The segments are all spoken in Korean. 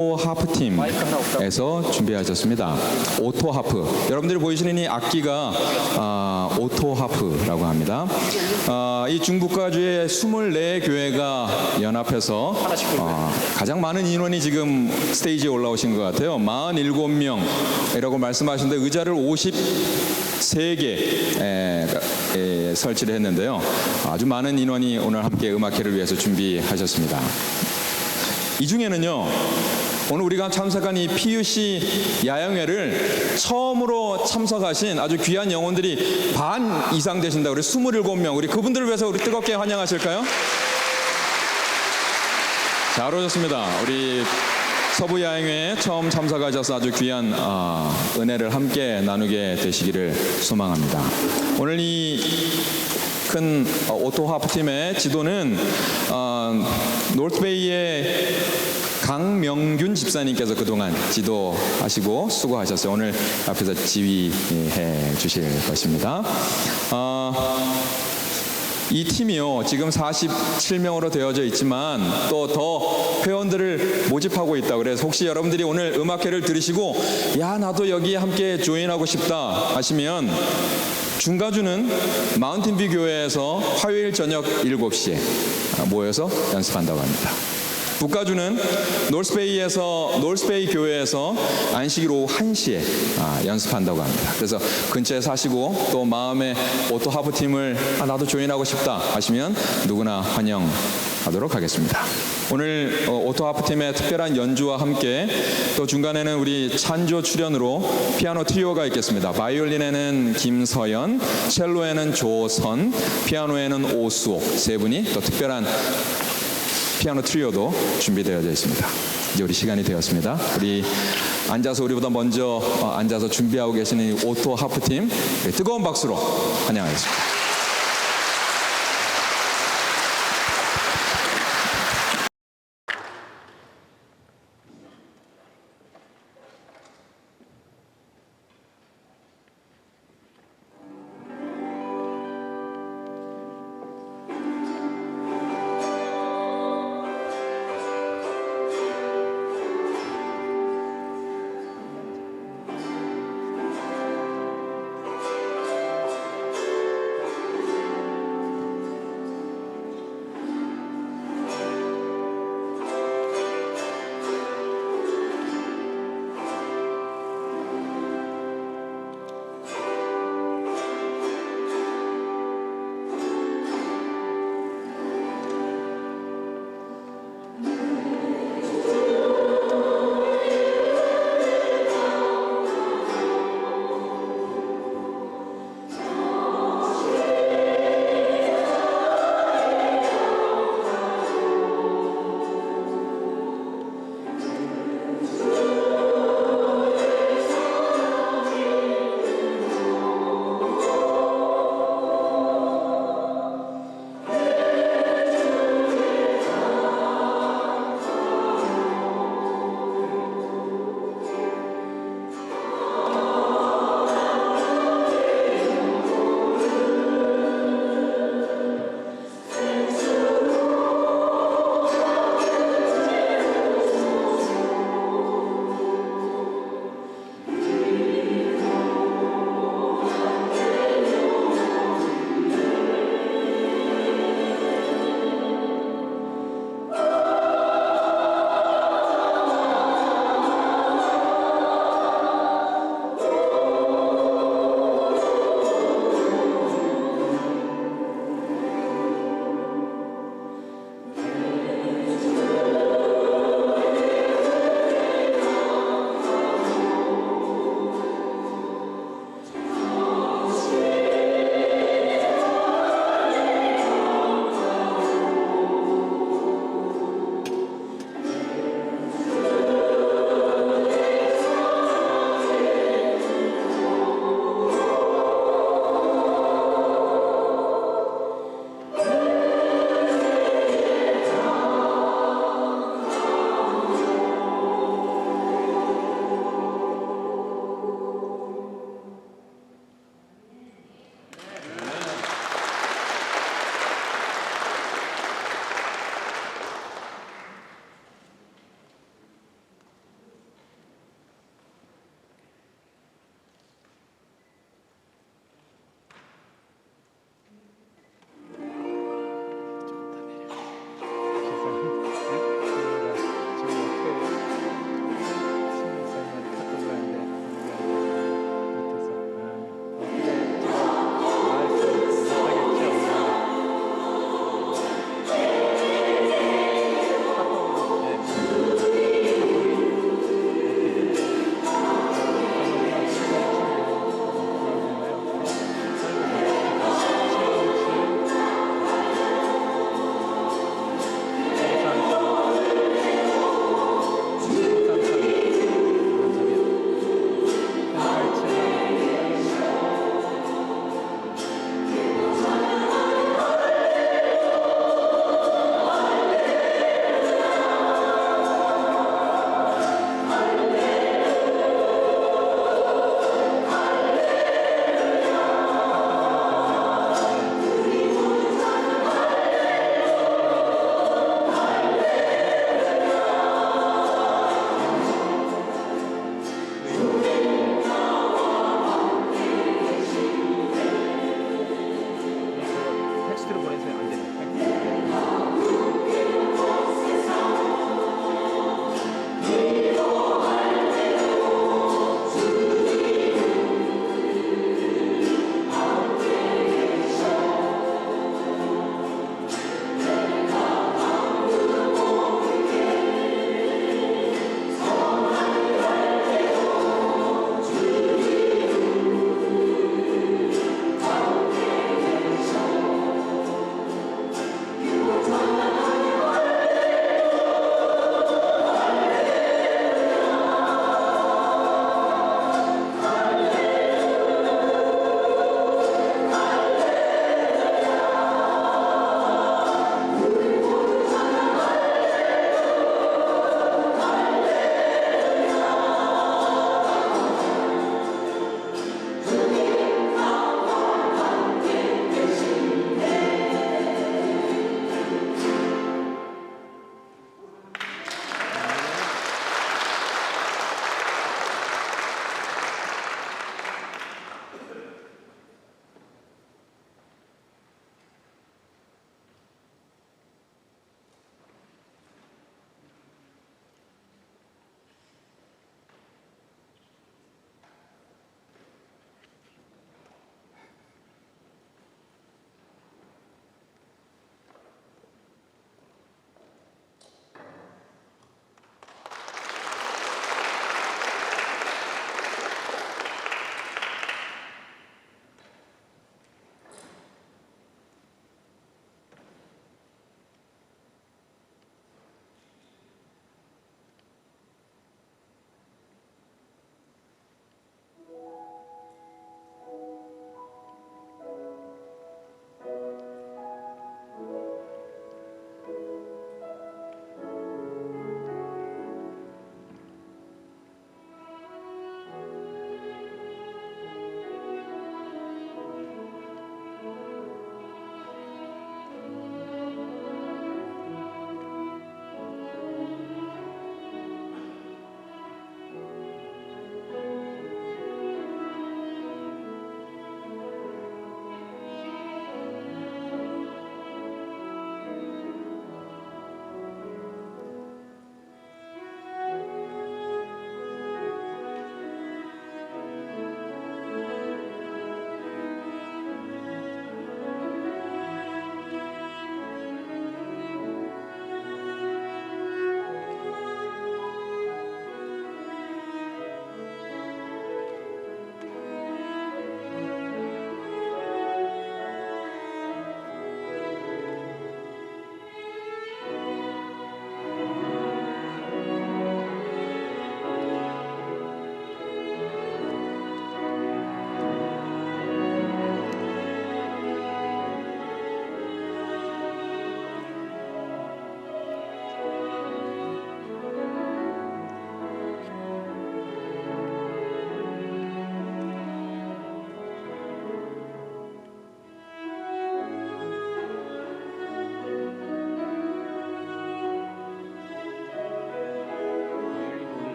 하프팀에서 준비하셨습니다. 오토 하프. 여러분들이 보이시는 이 악기가 오토 하프라고 합니다. 이 중국가주의 24교회가 연합해서 가장 많은 인원이 지금 스테이지에 올라오신 것 같아요. 47명이라고 말씀하시는데 의자를 53개 설치를 했는데요. 아주 많은 인원이 오늘 함께 음악회를 위해서 준비하셨습니다. 이 중에는요, 오늘 우리가 참석한 이 PUC 야영회를 처음으로 참석하신 아주 귀한 영혼들이 반 이상 되신다고 그래요. 27명. 우리 그분들을 위해서 우리 뜨겁게 환영하실까요? 잘 오셨습니다. 우리 서부 야영회에 처음 참석하셔서 아주 귀한 은혜를 함께 나누게 되시기를 소망합니다. 오늘 이 큰 오토 하프팀의 지도는 노스베이의 강명균 집사님께서 그동안 지도하시고 수고하셨어요. 오늘 앞에서 지휘해 주실 것입니다. 이 팀이요, 지금 47명으로 되어져 있지만 또 더 회원들을 모집하고 있다. 그래서 혹시 여러분들이 오늘 음악회를 들으시고 야, 나도 여기에 함께 조인하고 싶다 하시면 중가주는 마운틴뷰 교회에서 화요일 저녁 7시에 모여서 연습한다고 합니다. 북가주는 노스베이 교회에서 안식일 오후 1시에 연습한다고 합니다. 그래서 근처에 사시고 또 마음에 오토 하프팀을 나도 조인하고 싶다 하시면 누구나 환영하도록 하겠습니다. 오늘 오토 하프팀의 특별한 연주와 함께 또 중간에는 우리 찬조 출연으로 피아노 트리오가 있겠습니다. 바이올린에는 김서연, 첼로에는 조선, 피아노에는 오수옥 세 분이 또 특별한 피아노 트리오도 준비되어져 있습니다. 이제 우리 시간이 되었습니다. 우리 앉아서 우리보다 먼저 앉아서 준비하고 계시는 이 오토 하프팀 뜨거운 박수로 환영하겠습니다.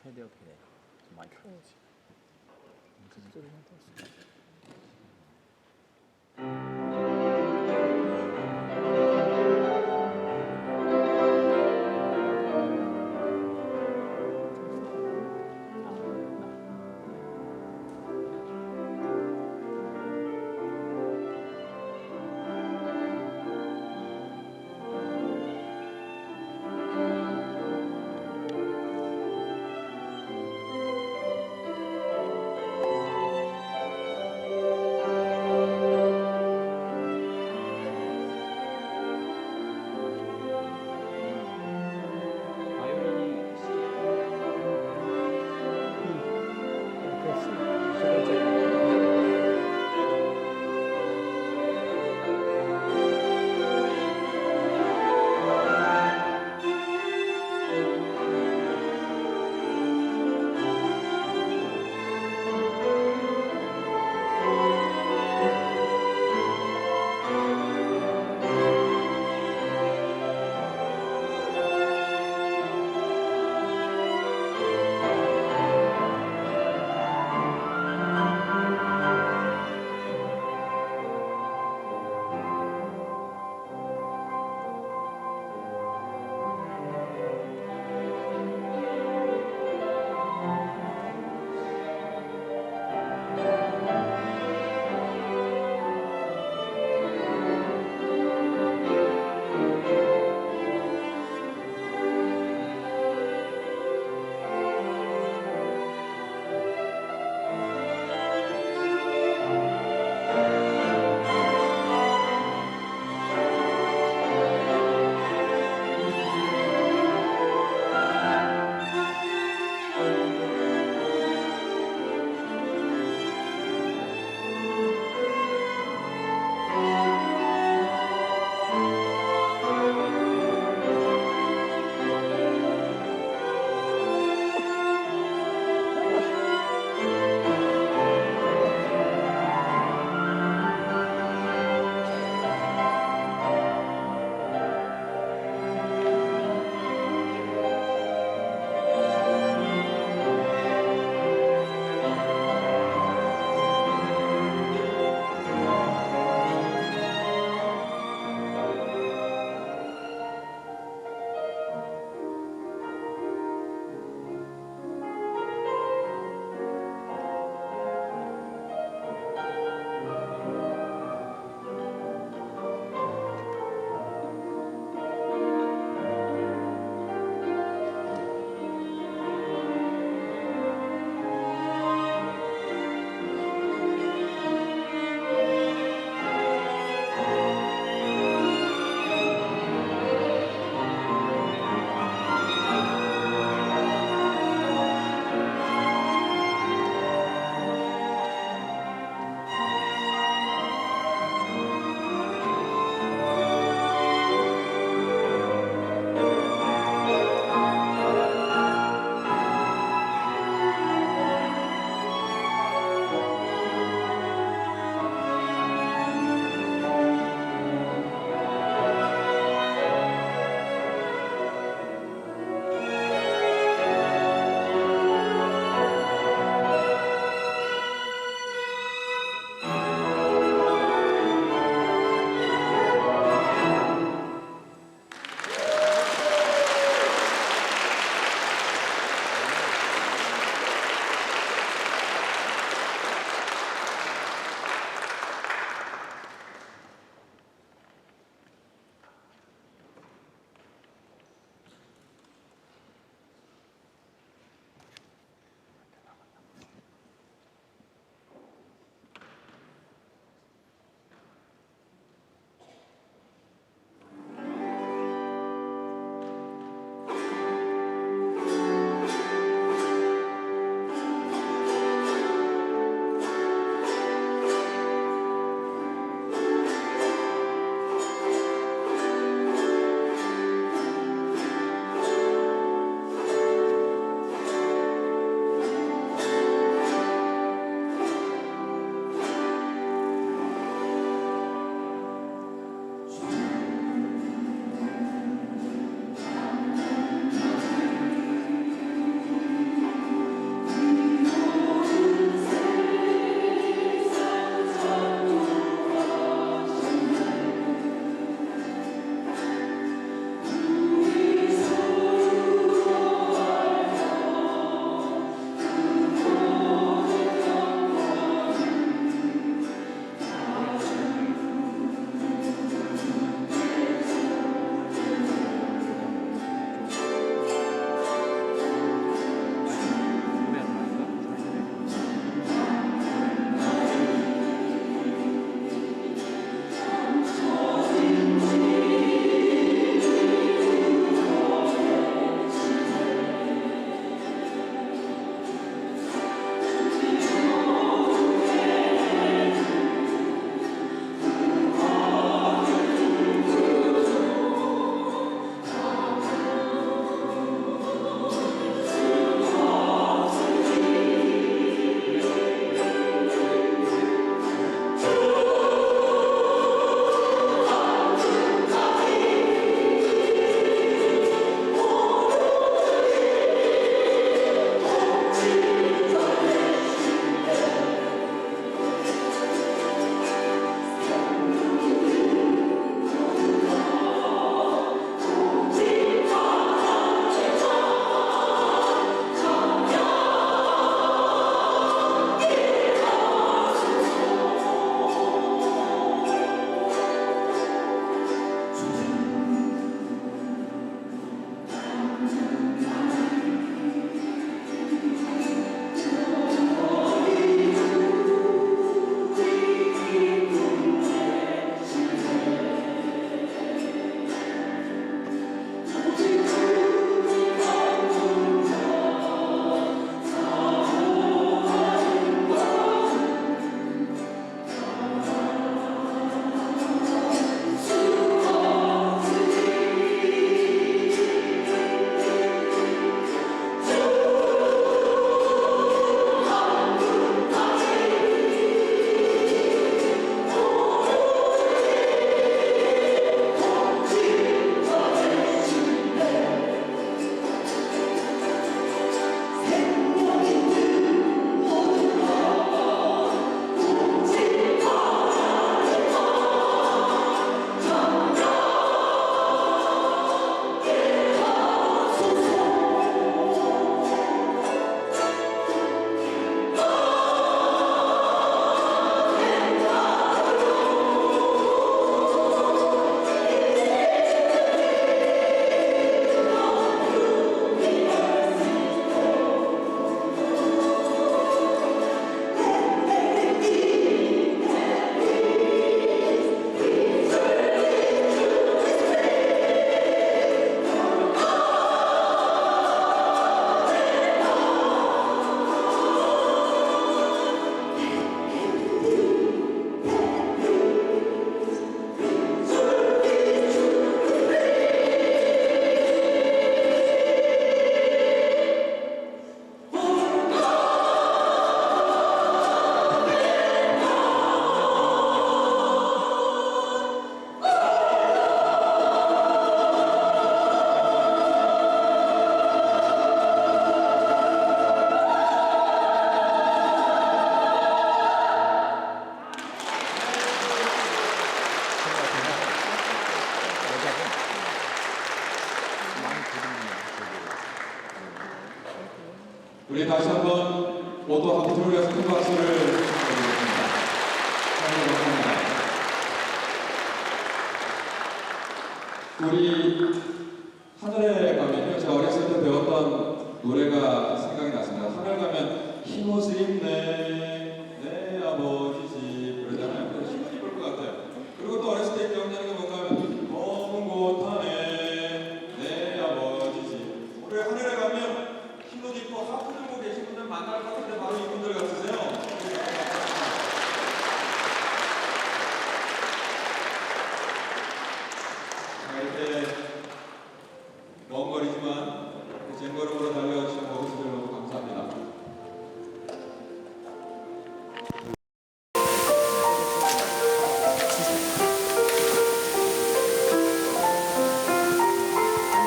켜야 돼요, 걔네. 좀 많이 켜야지. 소리 좀 우리 다시 한번 오토 하프팀을 위해서 큰 박수를 드리겠습니다. 우리 하늘에 가면요, 제가 어렸을 때 배웠던 노래가 생각이 났습니다. 하늘 가면 흰옷을 입네, 내 아버지 집, 그러잖아요. 그래서 흰옷 입을 것 같아요. 그리고 또 어렸을 때 기억나는 게 뭔가 하면 먼 곳 하네, 내 아버지 집. 우리 하늘에 가면 흰옷 입고 하프 들고 계신 분들 만날 것 같은데 바로 이분들 같으세요. 이렇게 먼 거리지만 쟁걸음으로 달려주신 모습들 너무 감사합니다.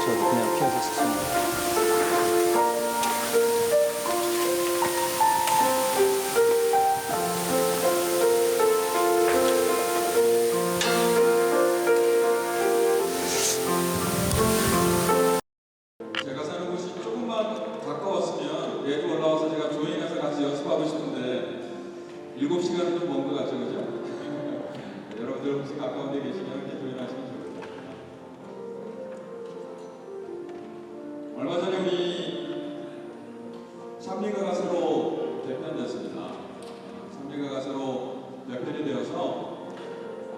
저도 그냥 피어서 쓰습니다. 제가 사는 곳이 조금만 가까웠으면 내주 올라와서 제가 조인해서 같이 연습하고 싶은데 7시간은 좀 먼 것 같죠, 그죠? 여러분들 혹시 가까운 데 계시면 이렇게 조인하시면 좋겠습니다. 얼마 전에 우리 찬미가 가수로 대편됐습니다. 찬미가 가수로 대편이 되어서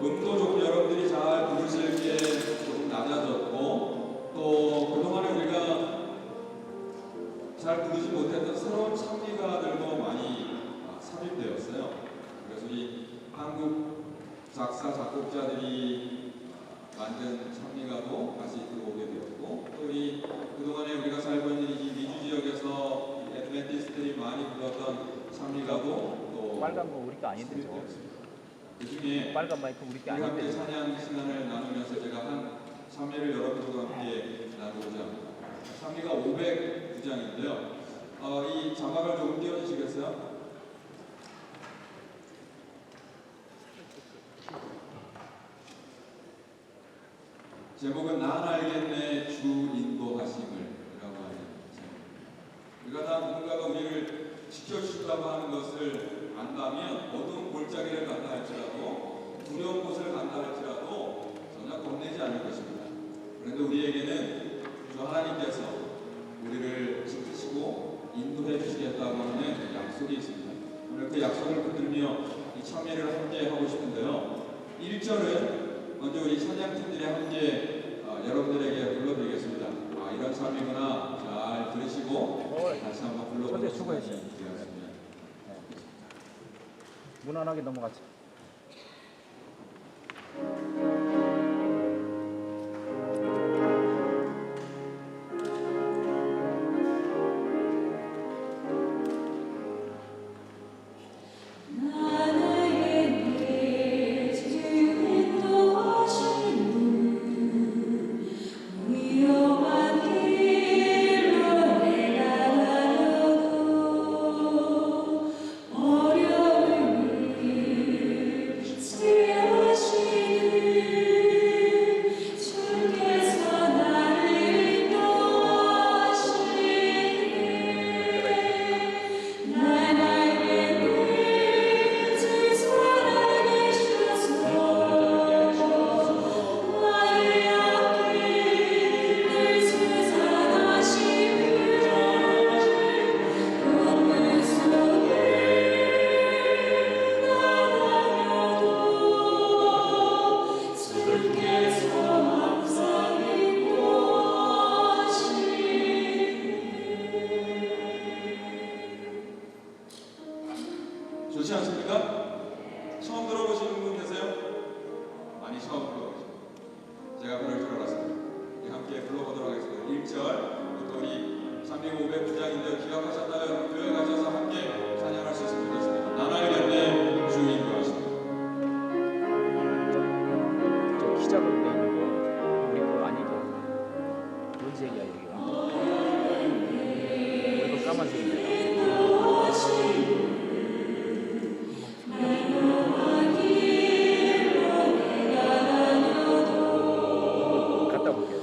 음도 좀 여러분들이 잘 부를 수 있게 조금 낮아졌고 또 그동안에 우리가 잘 부르지 못했던 새로운 찬미가들도 많이 삽입되었어요. 그래서 우리 한국 작사 작곡자들이 만든 찬미가도 다시 들어오게 되었고 또 이 그동안에 우리가 살고 있는 이 미주 지역에서 애드벤티스트들이 많이 불렀던 찬미가도 또 빨간 거 우리 거 아닌데 저거. 그 중에 빨간 마이크 우리 게 우리 함께 아닌데. 찬양 시간을 나누면서 제가 한 찬미를 여러분들과 함께 나누고자 합니다. 찬미가 509장인데요. 이 자막을 조금 띄워주시겠어요? 제목은 난 알겠네 주 인도하심을 이라고 하는 제목입니다. 우리가 다 누군가가 우리를 지켜주신다고 하는 것을 안다면 어두운 골짜기를 간다 할지라도 두려운 곳을 간다 할지라도 전혀 겁내지 않을 것입니다. 그런데 우리에게는 주 하나님께서 우리를 지키시고 인도해 주시겠다고 하는 약속이 있습니다. 오늘 그 약속을 붙들며 이 찬미를 함께 하고 싶은데요. 1절은 먼저 우리 찬양팀들이 함께 여러분들에게 불러드리겠습니다. 이런 찬미구나 잘 들으시고 다시 한번 불러보도록 하겠습니다. 무난하게 넘어갔죠. 좋지 않습니까? 처음 들어보시는 분 계세요? 많이 처음 들어보시죠. 제가 그럴 줄 알았습니다. 우리 함께 불러보도록 하겠습니다. 1절 또 우리 309장인데 기억하셨다가 여러분 교회 가셔서 함께 찬양할 수 있으면 좋겠습니다. 난 알겠네 주 인도하시네. 저 키 작은 데 있는 거 우리 거 아니죠? 뭔색이야 여기가? 우리 거 까만색인데. 갔다 볼게요.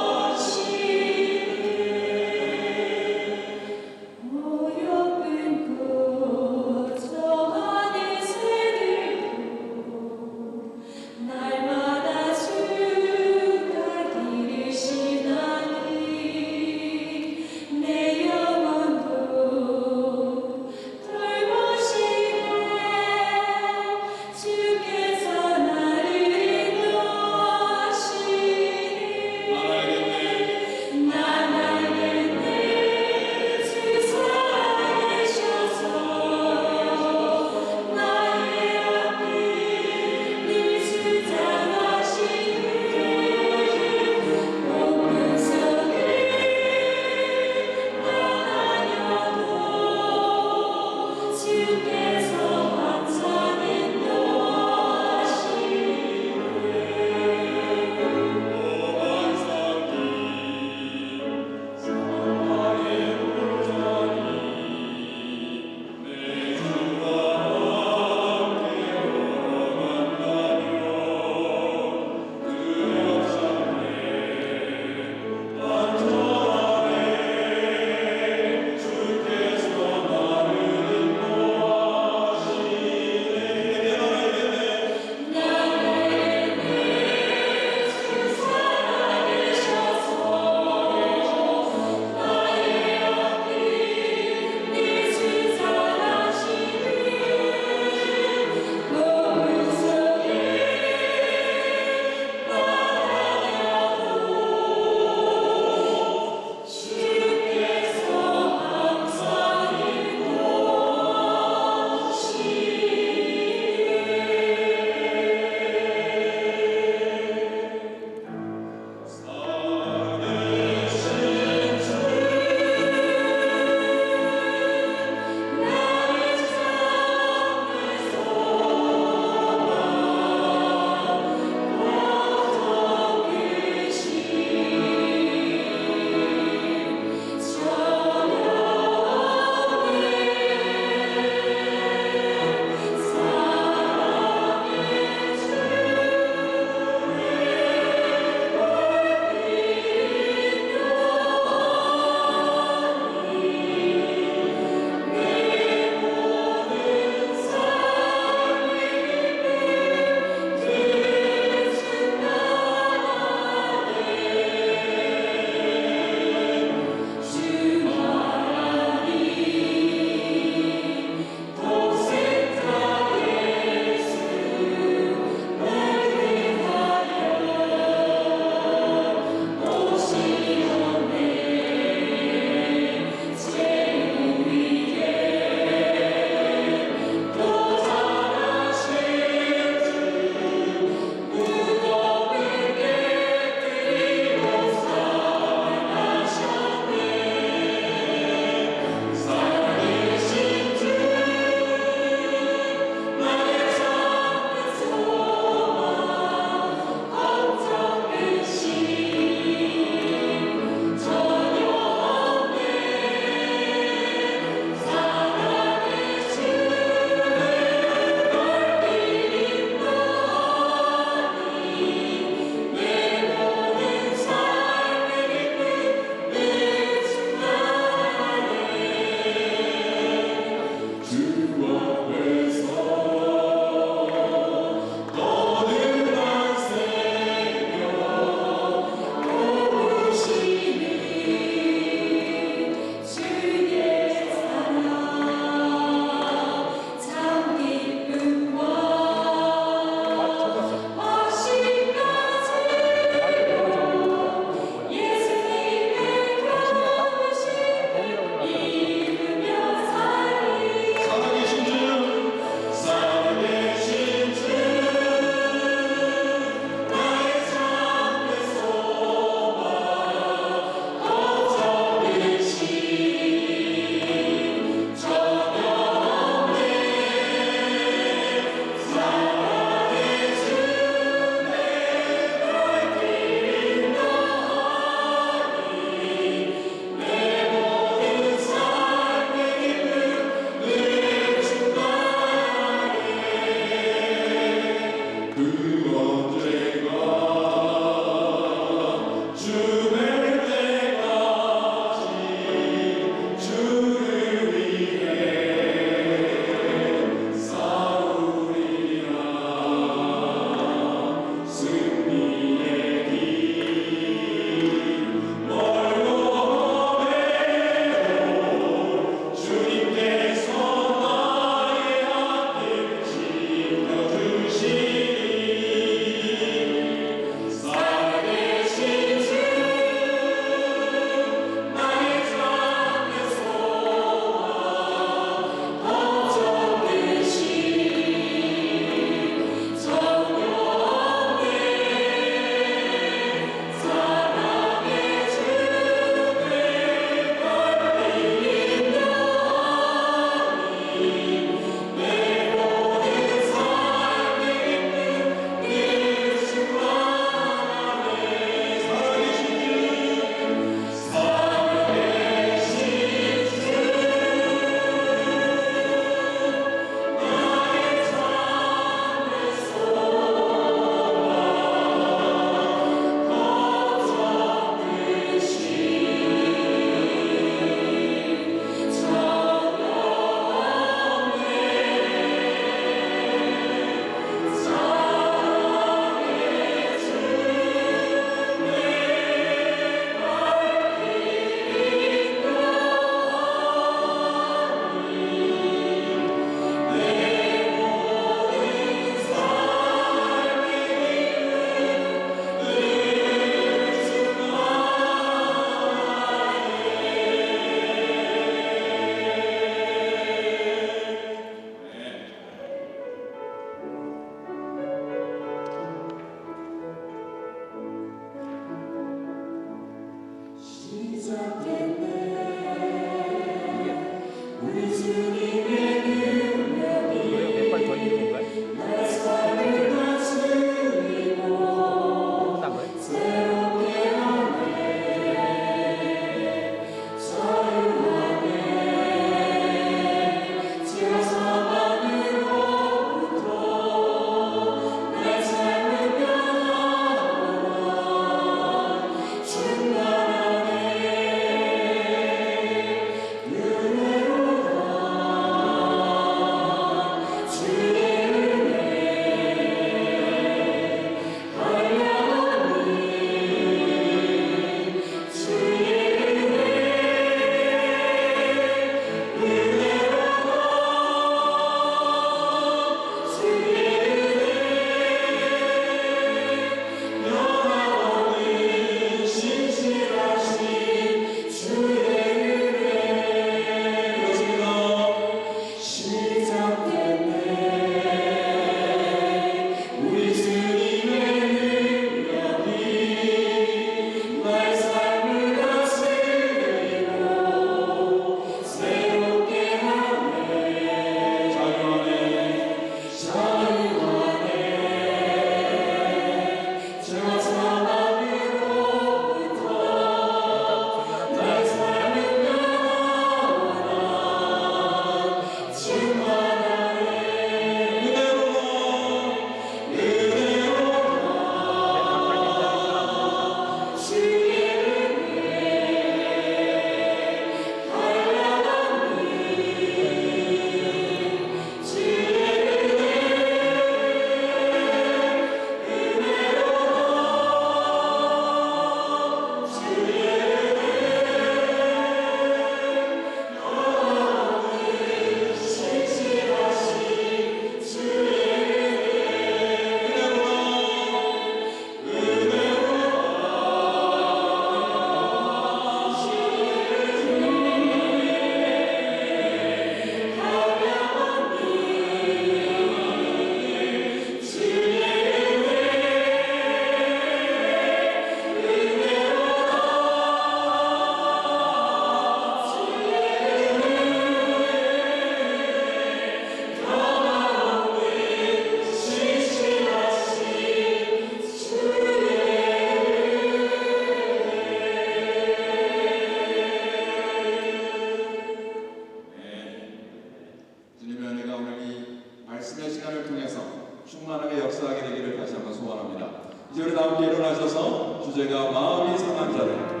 함께 일어나셔서 주제가 마음이 상한 자를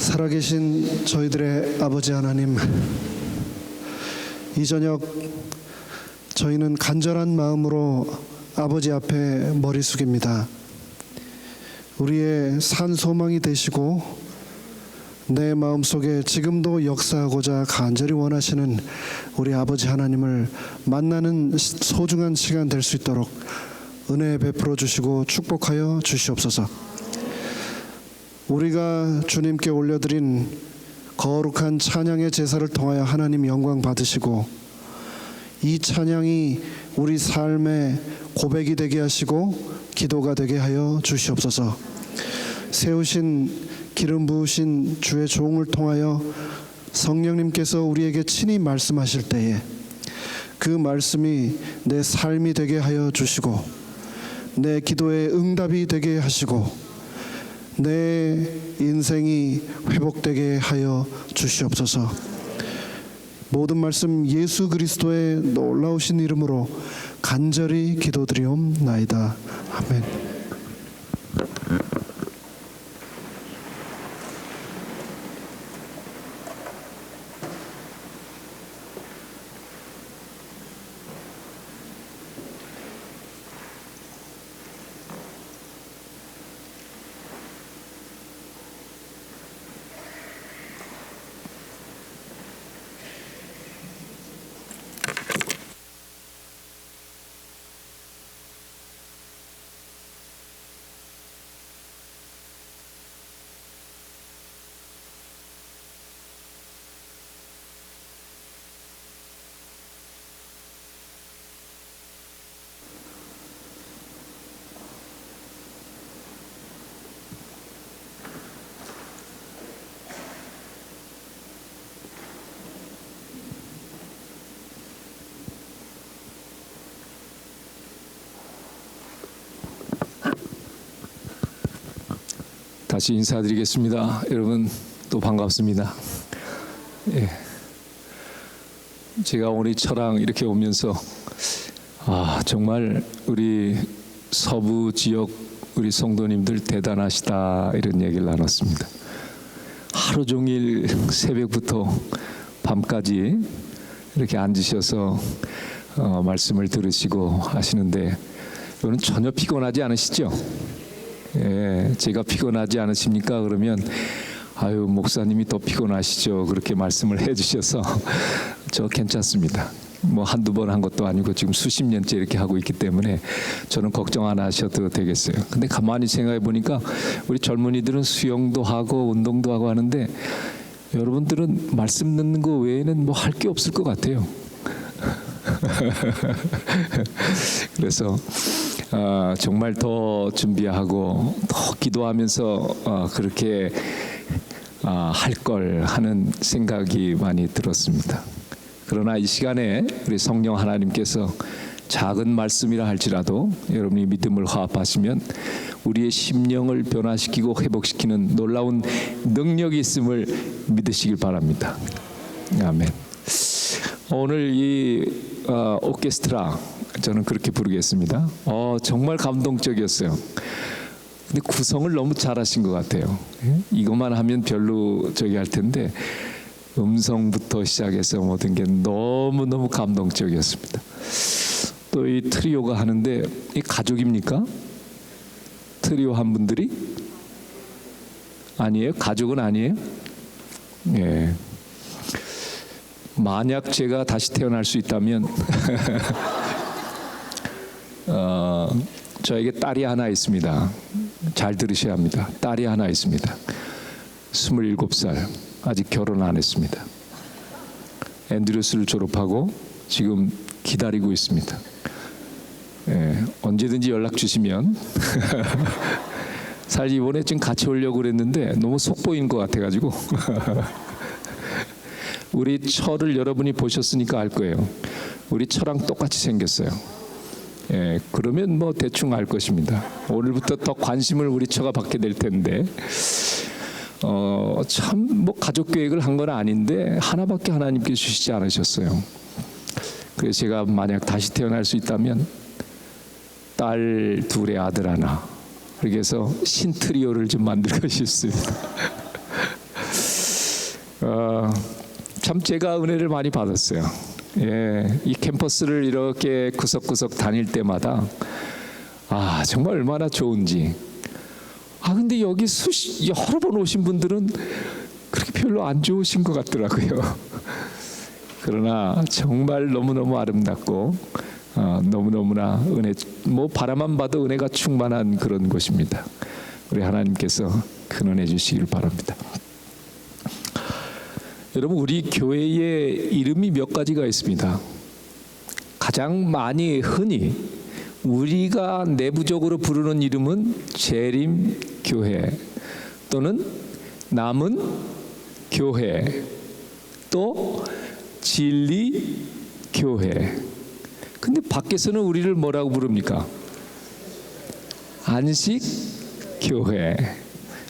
살아계신 저희들의 아버지 하나님, 이 저녁 저희는 간절한 마음으로 아버지 앞에 머리 숙입니다. 우리의 산 소망이 되시고 내 마음속에 지금도 역사하고자 간절히 원하시는 우리 아버지 하나님을 만나는 소중한 시간 될 수 있도록 은혜 베풀어 주시고 축복하여 주시옵소서. 우리가 주님께 올려드린 거룩한 찬양의 제사를 통하여 하나님 영광 받으시고, 이 찬양이 우리 삶의 고백이 되게 하시고 기도가 되게 하여 주시옵소서. 세우신 기름 부으신 주의 종을 통하여 성령님께서 우리에게 친히 말씀하실 때에 그 말씀이 내 삶이 되게 하여 주시고, 내 기도의 응답이 되게 하시고, 내 인생이 회복되게 하여 주시옵소서. 모든 말씀 예수 그리스도의 놀라우신 이름으로 간절히 기도드리옵나이다. 아멘. 다시 인사드리겠습니다. 여러분 또 반갑습니다. 예. 제가 오늘 철학 이렇게 오면서 정말 우리 서부 지역 우리 성도님들 대단하시다 이런 얘기를 나눴습니다. 하루 종일 새벽부터 밤까지 이렇게 앉으셔서 말씀을 들으시고 하시는데 여러분 전혀 피곤하지 않으시죠? 예, 제가 피곤하지 않으십니까? 그러면 아유 목사님이 더 피곤하시죠. 그렇게 말씀을 해주셔서 저 괜찮습니다. 뭐 한두 번 한 것도 아니고 지금 수십 년째 이렇게 하고 있기 때문에 저는 걱정 안 하셔도 되겠어요. 근데 가만히 생각해 보니까 우리 젊은이들은 수영도 하고 운동도 하고 하는데 여러분들은 말씀 듣는 거 외에는 뭐 할 게 없을 것 같아요. 그래서 정말 더 준비하고 더 기도하면서 그렇게 할 걸 하는 생각이 많이 들었습니다. 그러나 이 시간에 우리 성령 하나님께서 작은 말씀이라 할지라도 여러분이 믿음을 화합하시면 우리의 심령을 변화시키고 회복시키는 놀라운 능력이 있음을 믿으시길 바랍니다. 아멘. 오늘 이 오케스트라 저는 그렇게 부르겠습니다. 정말 감동적이었어요. 근데 구성을 너무 잘하신 것 같아요. 이것만 하면 별로 저기 할 텐데 음성부터 시작해서 모든 게 너무너무 감동적이었습니다. 또 이 트리오가 하는데 이 가족입니까? 트리오 한 분들이? 아니에요? 가족은 아니에요? 예. 만약 제가 다시 태어날 수 있다면 저에게 딸이 하나 있습니다. 잘 들으셔야 합니다. 딸이 하나 있습니다. 27살 아직 결혼 안 했습니다. 앤드류스를 졸업하고 지금 기다리고 있습니다. 예, 언제든지 연락 주시면 사실 이번에 지금 같이 오려고 그랬는데 너무 속보인 것 같아가지고 우리 철을 여러분이 보셨으니까 알 거예요. 우리 철랑 똑같이 생겼어요. 예, 그러면 뭐 대충 알 것입니다. 오늘부터 더 관심을 우리 처가 받게 될 텐데 참 뭐 가족 계획을 한 건 아닌데 하나밖에 하나님께 주시지 않으셨어요. 그래서 제가 만약 다시 태어날 수 있다면 딸 둘에 아들 하나 그렇게 해서 신트리오를 좀 만들고 싶습니다. 참 제가 은혜를 많이 받았어요. 예, 이 캠퍼스를 이렇게 구석구석 다닐 때마다 정말 얼마나 좋은지. 근데 여기 여러 번 오신 분들은 그렇게 별로 안 좋으신 것 같더라고요. 그러나 정말 너무너무 아름답고 너무너무나 은혜, 뭐 바라만 봐도 은혜가 충만한 그런 곳입니다. 우리 하나님께서 큰 은혜 주시길 바랍니다. 여러분 우리 교회의 이름이 몇 가지가 있습니다. 가장 많이 흔히 우리가 내부적으로 부르는 이름은 재림교회 또는 남은 교회 또 진리교회. 근데 밖에서는 우리를 뭐라고 부릅니까? 안식교회.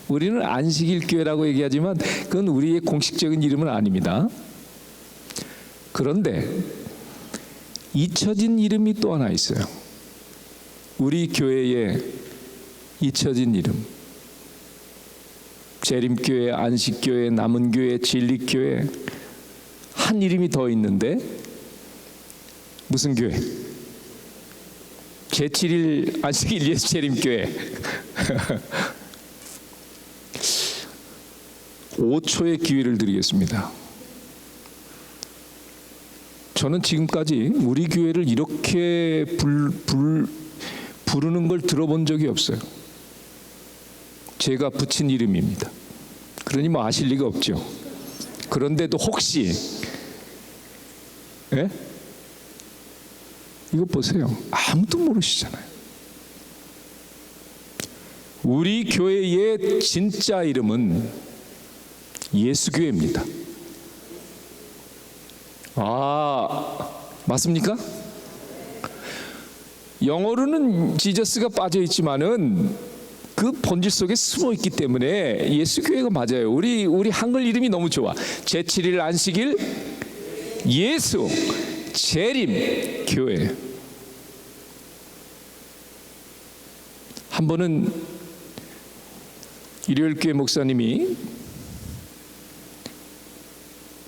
우리는 안식일교회라고 얘기하지만 그건 우리의 공식적인 이름은 아닙니다. 그런데 잊혀진 이름이 또 하나 있어요. 우리 교회의 잊혀진 이름. 재림교회, 안식교회, 남은교회, 진리교회 한 이름이 더 있는데 무슨 교회? 제7일 안식일 예수 재림교회. 5초의 기회를 드리겠습니다. 저는 지금까지 우리 교회를 이렇게 부르는 걸 들어본 적이 없어요. 제가 붙인 이름입니다. 그러니 뭐 아실 리가 없죠. 그런데도 혹시 이거 보세요. 아무도 모르시잖아요. 우리 교회의 진짜 이름은 예수교회입니다. 맞습니까? 영어로는 지저스가 빠져 있지만은 그 본질 속에 숨어 있기 때문에 예수교회가 맞아요. 우리 한글 이름이 너무 좋아. 제7일 안식일 예수 재림 교회. 한 번은 일요일교회 목사님이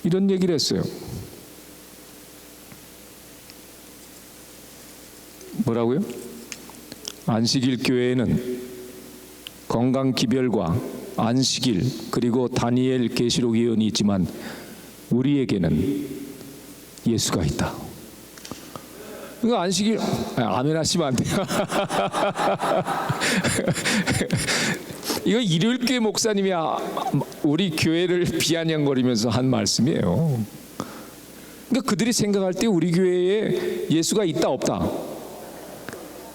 이런 얘기를 했어요. 뭐라고요? 안식일 교회에는 건강기별과 안식일 그리고 다니엘 계시록 예언이 있지만 우리에게는 예수가 있다. 그러니까 안식일 아멘 하시면 안 돼요. 이거 일요일교회 목사님이 우리 교회를 비아냥거리면서 한 말씀이에요. 그러니까 그들이 생각할 때 우리 교회에 예수가 있다 없다.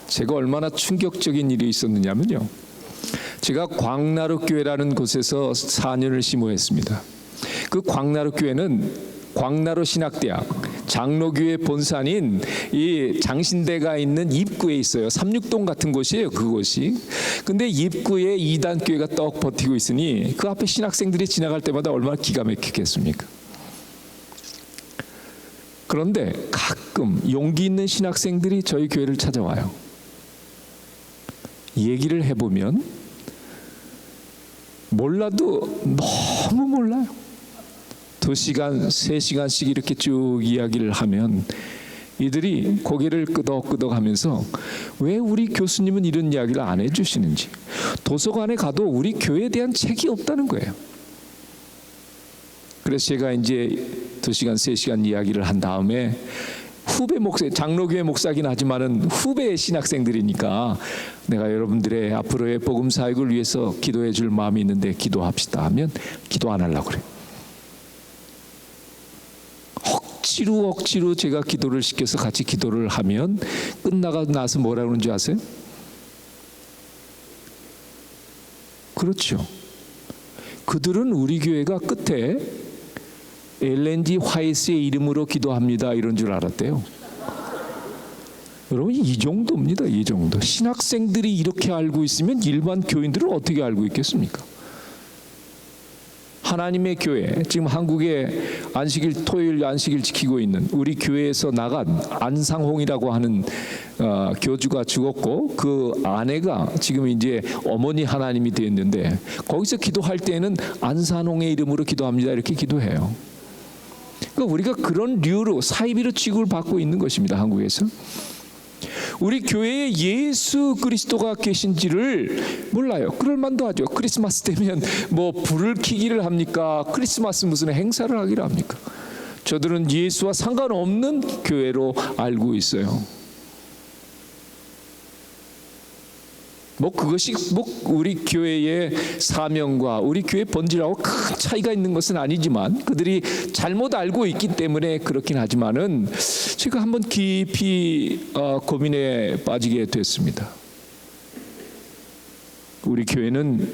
제가 얼마나 충격적인 일이 있었느냐면요. 제가 광나루 교회라는 곳에서 4년을 심호했습니다. 그 광나루 교회는 광나루 신학대학 장로교회 본산인 이 장신대가 있는 입구에 있어요. 삼육동 같은 곳이에요. 그곳이. 근데 입구에 이단 교회가 떡 버티고 있으니 그 앞에 신학생들이 지나갈 때마다 얼마나 기가 막히겠습니까? 그런데 가끔 용기 있는 신학생들이 저희 교회를 찾아와요. 얘기를 해보면 몰라도 너무 몰라요. 2시간, 3시간씩 이렇게 쭉 이야기를 하면 이들이 고개를 끄덕끄덕 하면서 왜 우리 교수님은 이런 이야기를 안 해주시는지, 도서관에 가도 우리 교회에 대한 책이 없다는 거예요. 그래서 제가 이제 2시간, 3시간 이야기를 한 다음에 후배 목사, 장로교회 목사긴 하지만은 후배 신학생들이니까 내가 여러분들의 앞으로의 복음 사역을 위해서 기도해 줄 마음이 있는데 기도합시다 하면 기도 안 하려고 그래요. 억지로 제가 기도를 시켜서 같이 기도를 하면 끝나고 나서 뭐라 그러는지 아세요? 그렇죠. 그들은 우리 교회가 끝에 엘렌지 화이트의 이름으로 기도합니다 이런 줄 알았대요. 여러분 이 정도입니다. 이 정도. 신학생들이 이렇게 알고 있으면 일반 교인들은 어떻게 알고 있겠습니까? 하나님의 교회, 지금 한국에 안식일 토요일 안식일 지키고 있는 우리 교회에서 나간 안상홍이라고 하는 교주가 죽었고 그 아내가 지금 이제 어머니 하나님이 됐는데 거기서 기도할 때는 안산홍의 이름으로 기도합니다 이렇게 기도해요. 그러니까 우리가 그런 류로 사이비로 취급을 받고 있는 것입니다. 한국에서. 우리 교회에 예수 그리스도가 계신지를 몰라요. 그럴 만도 하죠. 크리스마스 되면 뭐 불을 켜기를 합니까? 크리스마스 무슨 행사를 하기를 합니까? 저들은 예수와 상관없는 교회로 알고 있어요. 뭐 그것이 뭐 우리 교회의 사명과 우리 교회 본질하고 큰 차이가 있는 것은 아니지만 그들이 잘못 알고 있기 때문에 그렇긴 하지만은 제가 한번 깊이 고민에 빠지게 됐습니다. 우리 교회는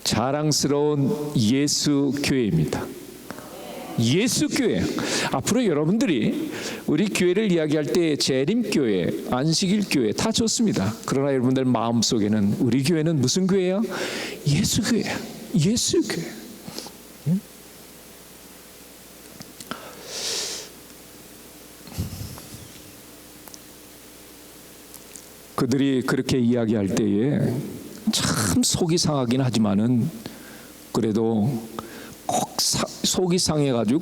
자랑스러운 예수 교회입니다. 예수 교회. 앞으로 여러분들이 우리 교회를 이야기할 때 재림교회, 안식일 교회 다 좋습니다. 그러나 여러분들 마음속에는 우리 교회는 무슨 교회야? 예수 교회. 예수 교회. 그들이 그렇게 이야기할 때에 참 속이 상하긴 하지만은 그래도 꼭 속이 상해가지고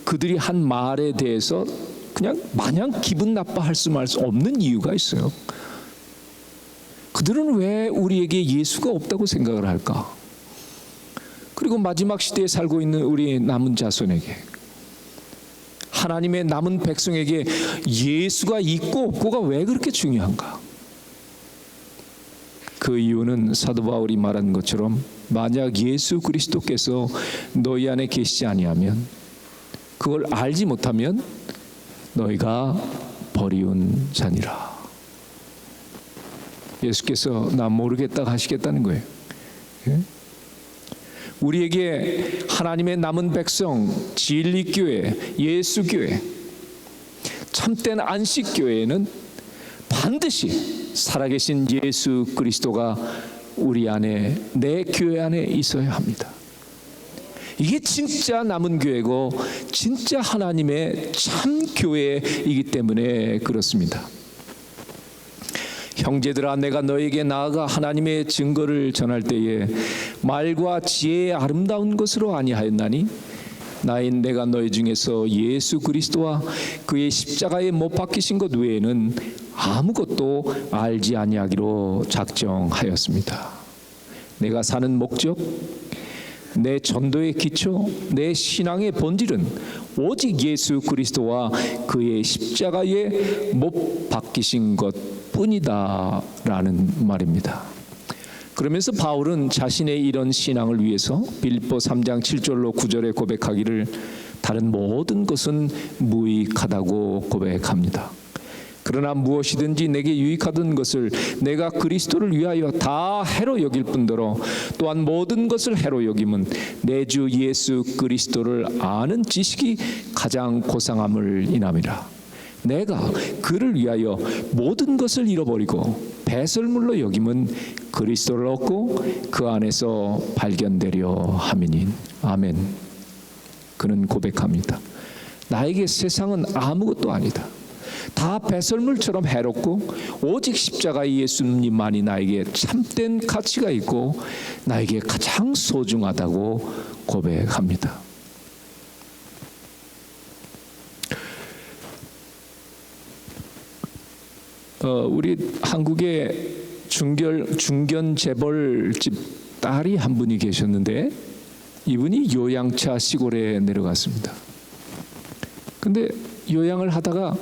그들이 한 말에 대해서 그냥 마냥 기분 나빠할 수말 수 없는 이유가 있어요. 그들은 왜 우리에게 예수가 없다고 생각을 할까? 그리고 마지막 시대에 살고 있는 우리 남은 자손에게, 하나님의 남은 백성에게 예수가 있고 없고가 왜 그렇게 중요한가? 그 이유는 사도 바울이 말한 것처럼 만약 예수 그리스도께서 너희 안에 계시지 아니하면, 그걸 알지 못하면 너희가 버리운 자니라. 예수께서 나 모르겠다 하시겠다는 거예요. 우리에게 하나님의 남은 백성, 진리교회, 예수교회, 참된 안식교회에는 반드시 살아계신 예수 그리스도가 우리 안에, 내 교회 안에 있어야 합니다. 이게 진짜 남은 교회고 진짜 하나님의 참 교회이기 때문에 그렇습니다. 형제들아, 내가 너에게 나아가 하나님의 증거를 전할 때에 말과 지혜의 아름다운 것으로 아니하였나니 나인 내가 너희 중에서 예수 그리스도와 그의 십자가에 못 박히신 것 외에는 아무것도 알지 아니하기로 작정하였습니다. 내가 사는 목적, 내 전도의 기초, 내 신앙의 본질은 오직 예수 그리스도와 그의 십자가에 못 박히신 것뿐이다 라는 말입니다. 그러면서 바울은 자신의 이런 신앙을 위해서 빌립보 3장 7절로 9절에 고백하기를 다른 모든 것은 무익하다고 고백합니다. 그러나 무엇이든지 내게 유익하던 것을 내가 그리스도를 위하여 다 해로 여길 뿐더러 또한 모든 것을 해로 여김은 내 주 예수 그리스도를 아는 지식이 가장 고상함을 인함이라. 내가 그를 위하여 모든 것을 잃어버리고 배설물로 여김은 그리스도를 얻고 그 안에서 발견되려 함이니. 아멘. 그는 고백합니다. 나에게 세상은 아무것도 아니다. 다 배설물처럼 해롭고 오직 십자가의 예수님만이 나에게 참된 가치가 있고 나에게 가장 소중하다고 고백합니다. 우리 한국의 중견 재벌집 딸이 한 분이 계셨는데 이분이 요양차 시골에 내려갔습니다. 근데 요양을 하다가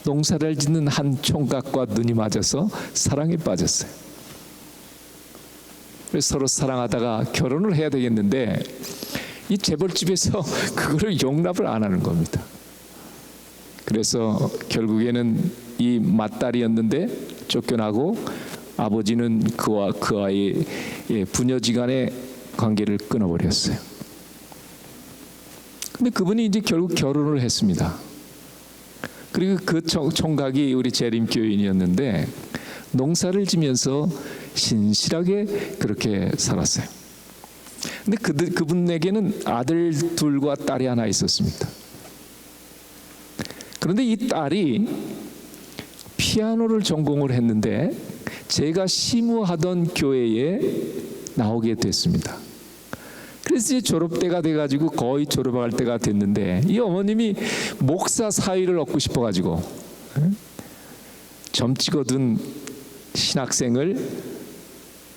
농사를 짓는 한 총각과 눈이 맞아서 사랑에 빠졌어요. 그래서 서로 사랑하다가 결혼을 해야 되겠는데 이 재벌집에서 그거를 용납을 안 하는 겁니다. 그래서 결국에는 이 맏딸이었는데 쫓겨나고 아버지는 그와 그 아이의 부녀지간의 관계를 끊어버렸어요. 근데 그분이 이제 결국 결혼을 했습니다. 그리고 그 총각이 우리 재림교인이었는데 농사를 지면서 신실하게 그렇게 살았어요. 근데 그분에게는 아들 둘과 딸이 하나 있었습니다. 그런데 이 딸이 피아노를 전공을 했는데 제가 시무하던 교회에 나오게 됐습니다. 그래서 이제 졸업 때가 돼가지고 거의 졸업할 때가 됐는데 이 어머님이 목사 사위를 얻고 싶어가지고 점 찍어둔 신학생을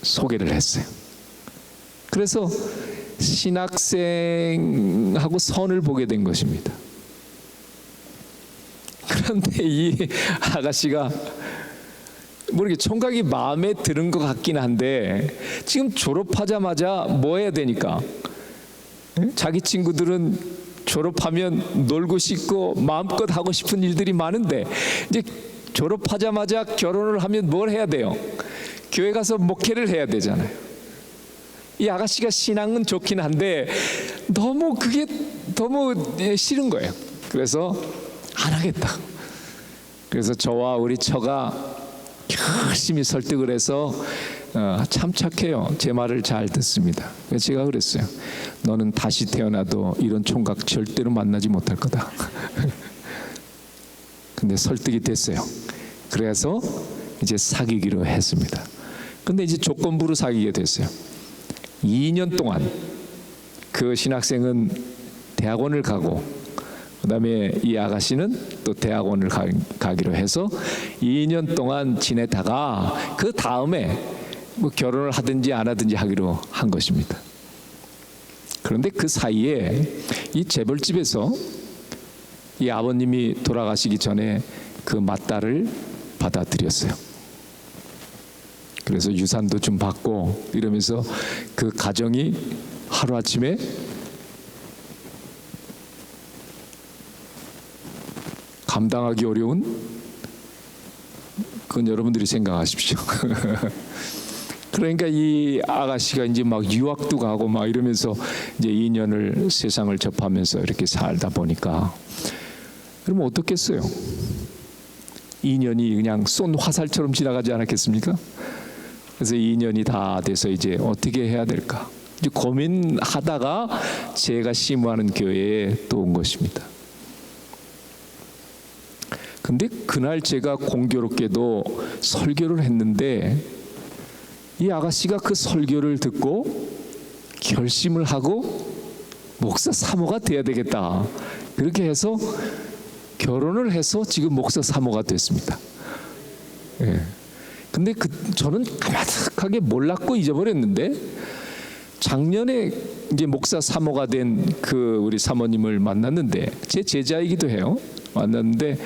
소개를 했어요. 그래서 신학생하고 선을 보게 된 것입니다. 그런데 이 아가씨가 모르게 총각이 마음에 드는 것 같긴 한데 지금 졸업하자마자 뭐 해야 되니까 자기 친구들은 졸업하면 놀고 싶고 마음껏 하고 싶은 일들이 많은데 이제 졸업하자마자 결혼을 하면 뭘 해야 돼요? 교회 가서 목회를 해야 되잖아요. 이 아가씨가 신앙은 좋긴 한데 너무 그게 너무 싫은 거예요. 그래서 안 하겠다. 그래서 저와 우리 처가 열심히 설득을 해서 참 착해요. 제 말을 잘 듣습니다. 그래서 제가 그랬어요. 너는 다시 태어나도 이런 총각 절대로 만나지 못할 거다. 근데 설득이 됐어요. 그래서 이제 사귀기로 했습니다. 근데 이제 조건부로 사귀게 됐어요. 2년 동안 그 신학생은 대학원을 가고 그다음에 이 아가씨는 또 대학원을 가기로 해서 2년 동안 지내다가 그 다음에 뭐 결혼을 하든지 안 하든지 하기로 한 것입니다. 그런데 그 사이에 이 재벌집에서 이 아버님이 돌아가시기 전에 그 맏딸을 받아들였어요. 그래서 유산도 좀 받고 이러면서 그 가정이 하루아침에 감당하기 어려운 그건 여러분들이 생각하십시오. 그러니까 이 아가씨가 이제 막 유학도 가고 막 이러면서 이제 2년을 세상을 접하면서 이렇게 살다 보니까 그러면 어떻겠어요? 2년이 그냥 쏜 화살처럼 지나가지 않았겠습니까? 그래서 2년이 다 돼서 이제 어떻게 해야 될까? 이제 고민하다가 제가 심호하는 교회에 또 온 것입니다. 근데 그날 제가 공교롭게도 설교를 했는데 이 아가씨가 그 설교를 듣고 결심을 하고 목사 사모가 돼야 되겠다. 그렇게 해서 결혼을 해서 지금 목사 사모가 됐습니다. 예. 근데 저는 까마득하게 몰랐고 잊어버렸는데 작년에 이제 목사 사모가 된 그 우리 사모님을 만났는데 제 제자이기도 해요. 만났는데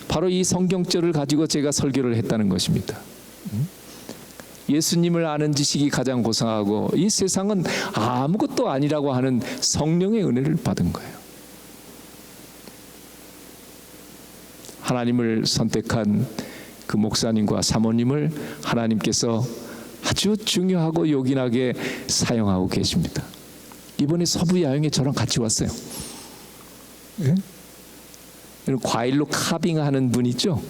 바로 이 성경절을 가지고 제가 설교를 했다는 것입니다. 예수님을 아는 지식이 가장 고상하고 이 세상은 아무것도 아니라고 하는 성령의 은혜를 받은 거예요. 하나님을 선택한 그 목사님과 사모님을 하나님께서 아주 중요하고 요긴하게 사용하고 계십니다. 이번에 서부 야영에 저랑 같이 왔어요. 예? 과일로 카빙하는 분 있죠?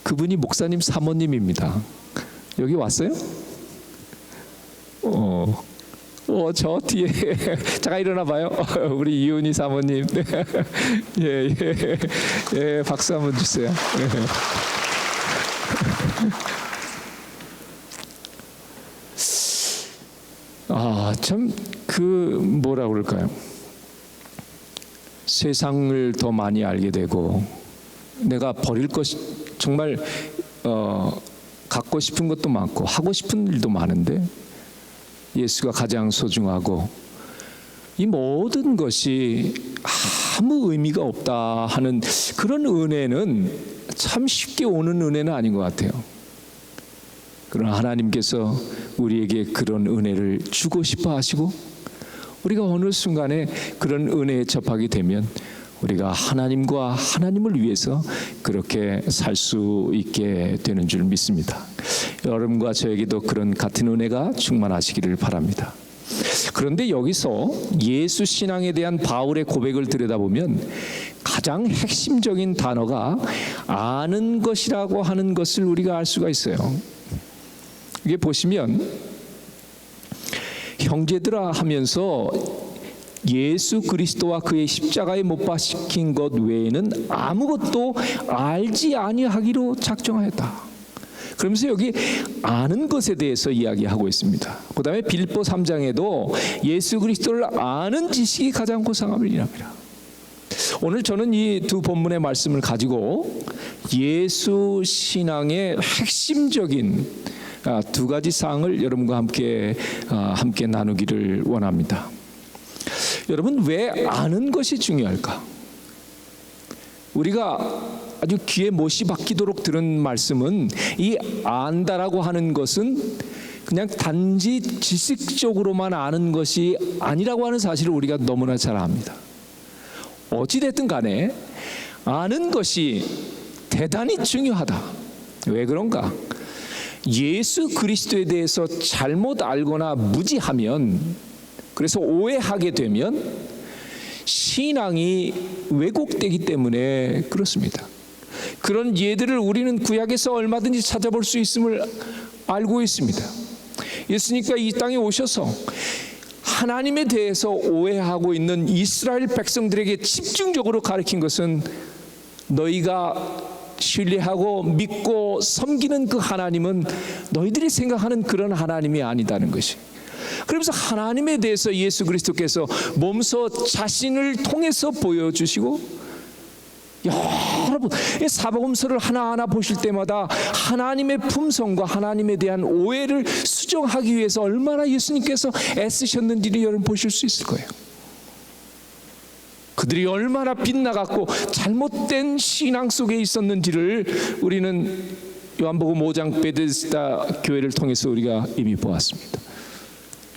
그분이 목사님 사모님입니다. 여기 왔어요? 저 뒤에 잠깐 일어나 봐요. 우리 이은희 사모님. 예, 박수 한번 주세요. 참 뭐라 그럴까요? 세상을 더 많이 알게 되고 내가 버릴 것이 정말 갖고 싶은 것도 많고 하고 싶은 일도 많은데 예수가 가장 소중하고 이 모든 것이 아무 의미가 없다 하는 그런 은혜는 참 쉽게 오는 은혜는 아닌 것 같아요. 그러나 하나님께서 우리에게 그런 은혜를 주고 싶어 하시고 우리가 어느 순간에 그런 은혜에 접하게 되면 우리가 하나님과 하나님을 위해서 그렇게 살 수 있게 되는 줄 믿습니다. 여러분과 저에게도 그런 같은 은혜가 충만하시기를 바랍니다. 그런데 여기서 예수 신앙에 대한 바울의 고백을 들여다보면 가장 핵심적인 단어가 아는 것이라고 하는 것을 우리가 알 수가 있어요. 이게 보시면 형제들아 하면서 예수 그리스도와 그의 십자가에 못 박힌 것 외에는 아무것도 알지 아니하기로 작정하였다. 그러면서 여기 아는 것에 대해서 이야기하고 있습니다. 그 다음에 빌립보 3장에도 예수 그리스도를 아는 지식이 가장 고상함을 이랍니다. 오늘 저는 이 두 본문의 말씀을 가지고 예수 신앙의 핵심적인 두 가지 사항을 여러분과 함께 나누기를 원합니다. 여러분, 왜 아는 것이 중요할까? 우리가 아주 귀에 못이 박히도록 들은 말씀은 이 안다라고 하는 것은 그냥 단지 지식적으로만 아는 것이 아니라고 하는 사실을 우리가 너무나 잘 압니다. 어찌됐든 간에 아는 것이 대단히 중요하다. 왜 그런가? 예수 그리스도에 대해서 잘못 알거나 무지하면, 그래서 오해하게 되면 신앙이 왜곡되기 때문에 그렇습니다. 그런 예들을 우리는 구약에서 얼마든지 찾아볼 수 있음을 알고 있습니다. 예수님께서 이 땅에 오셔서 하나님에 대해서 오해하고 있는 이스라엘 백성들에게 집중적으로 가르친 것은 너희가 신뢰하고 믿고 섬기는 그 하나님은 너희들이 생각하는 그런 하나님이 아니다는 것이. 그러면서 하나님에 대해서 예수 그리스도께서 몸소 자신을 통해서 보여주시고, 여러분 사복음서를 하나하나 보실 때마다 하나님의 품성과 하나님에 대한 오해를 수정하기 위해서 얼마나 예수님께서 애쓰셨는지를 여러분 보실 수 있을 거예요. 그들이 얼마나 빗나갔고 잘못된 신앙 속에 있었는지를 우리는 요한복음 5장 베데스다 교회를 통해서 우리가 이미 보았습니다.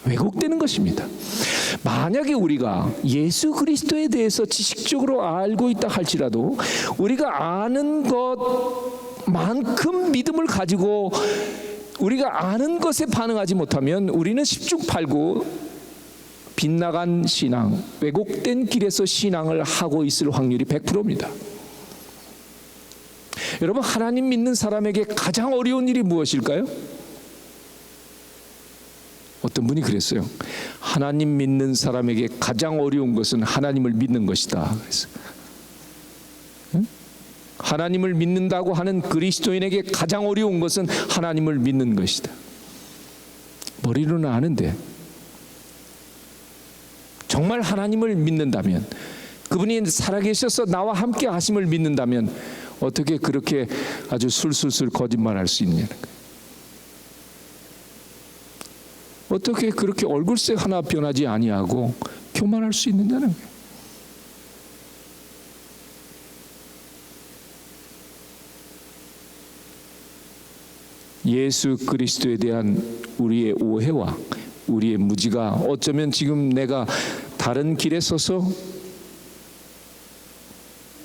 왜곡되는 것입니다. 만약에 우리가 예수 그리스도에 대해서 지식적으로 알고 있다 할지라도 우리가 아는 것만큼 믿음을 가지고 우리가 아는 것에 반응하지 못하면 우리는 10중 8구 빗나간 신앙, 왜곡된 길에서 신앙을 하고 있을 확률이 100%입니다. 여러분, 하나님 믿는 사람에게 가장 어려운 일이 무엇일까요? 어떤 어떤 분이 그랬어요. 하나님 믿는 사람에게 가장 어려운 것은 하나님을 믿는 것이다. 그래서 하나님을 믿는다고 하는 그리스도인에게 가장 어려운 것은 하나님을 믿는 것이다. 머리로는 아는데 정말 하나님을 믿는다면, 그분이 살아계셔서 나와 함께 하심을 믿는다면 어떻게 그렇게 아주 술술술 거짓말할 수 있냐는 거예요. 어떻게 그렇게 얼굴색 하나 변하지 아니하고 교만할 수 있느냐는 거예요. 예수 그리스도에 대한 우리의 오해와 우리의 무지가 어쩌면 지금 내가 다른 길에 서서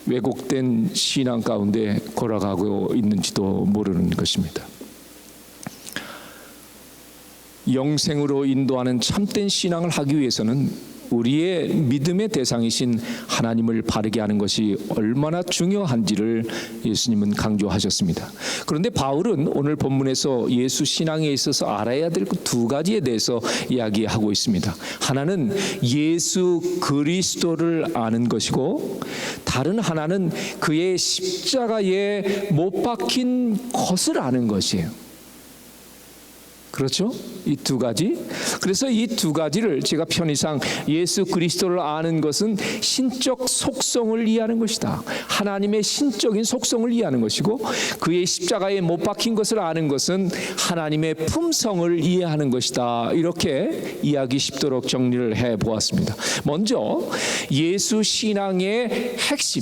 왜곡된 신앙 가운데 걸어가고 있는지도 모르는 것입니다. 영생으로 인도하는 참된 신앙을 하기 위해서는 우리의 믿음의 대상이신 하나님을 바르게 하는 것이 얼마나 중요한지를 예수님은 강조하셨습니다. 그런데 바울은 오늘 본문에서 예수 신앙에 있어서 알아야 될 두 가지에 대해서 이야기하고 있습니다. 하나는 예수 그리스도를 아는 것이고, 다른 하나는 그의 십자가에 못 박힌 것을 아는 것이에요. 그렇죠? 이 두 가지. 그래서 이 두 가지를 제가 편의상 예수 그리스도를 아는 것은 신적 속성을 이해하는 것이다. 하나님의 신적인 속성을 이해하는 것이고, 그의 십자가에 못 박힌 것을 아는 것은 하나님의 품성을 이해하는 것이다. 이렇게 이해하기 쉽도록 정리를 해보았습니다. 먼저 예수 신앙의 핵심,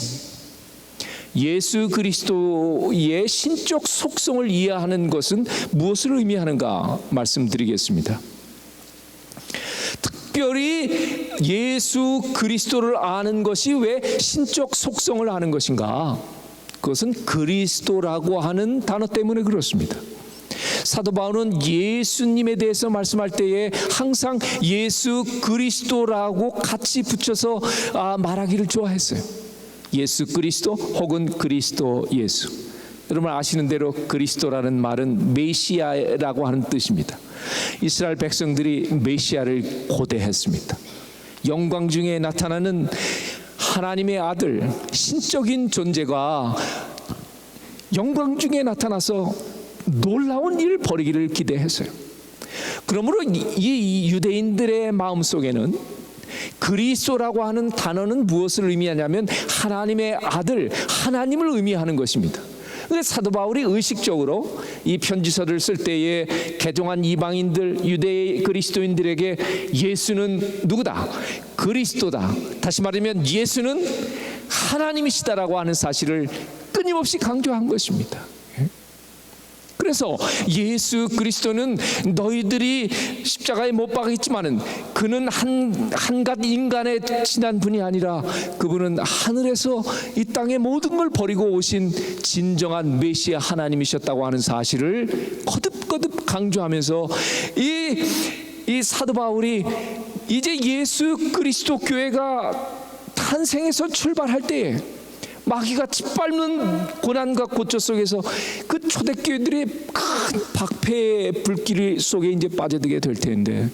예수 그리스도의 신적 속성을 이해하는 것은 무엇을 의미하는가 말씀드리겠습니다. 특별히 예수 그리스도를 아는 것이 왜 신적 속성을 아는 것인가? 그것은 그리스도라고 하는 단어 때문에 그렇습니다. 사도 바울은 예수님에 대해서 말씀할 때에 항상 예수 그리스도라고 같이 붙여서 말하기를 좋아했어요. 예수 그리스도 혹은 그리스도 예수. 여러분 아시는 대로 그리스도라는 말은 메시아라고 하는 뜻입니다. 이스라엘 백성들이 메시아를 고대했습니다. 영광 중에 나타나는 하나님의 아들, 신적인 존재가 영광 중에 나타나서 놀라운 일을 벌이기를 기대했어요. 그러므로 이 유대인들의 마음속에는 그리스도라고 하는 단어는 무엇을 의미하냐면 하나님의 아들, 하나님을 의미하는 것입니다. 그래서 사도 바울이 의식적으로 이 편지서를 쓸 때에 개종한 이방인들, 유대 그리스도인들에게 예수는 누구다? 그리스도다. 다시 말하면 예수는 하나님이시다라고 하는 사실을 끊임없이 강조한 것입니다. 그래서 예수 그리스도는 너희들이 십자가에 못 박혔지만은 그는 한갓 인간에 지난 분이 아니라 그분은 하늘에서 이 땅의 모든 걸 버리고 오신 진정한 메시아 하나님이셨다고 하는 사실을 거듭거듭 강조하면서 이 사도 바울이 이제 예수 그리스도 교회가 탄생해서 출발할 때에 마귀가 짓밟는 고난과 고초 속에서 그 초대교회들이 큰 박해의 불길 속에 이제 빠져들게 될 텐데,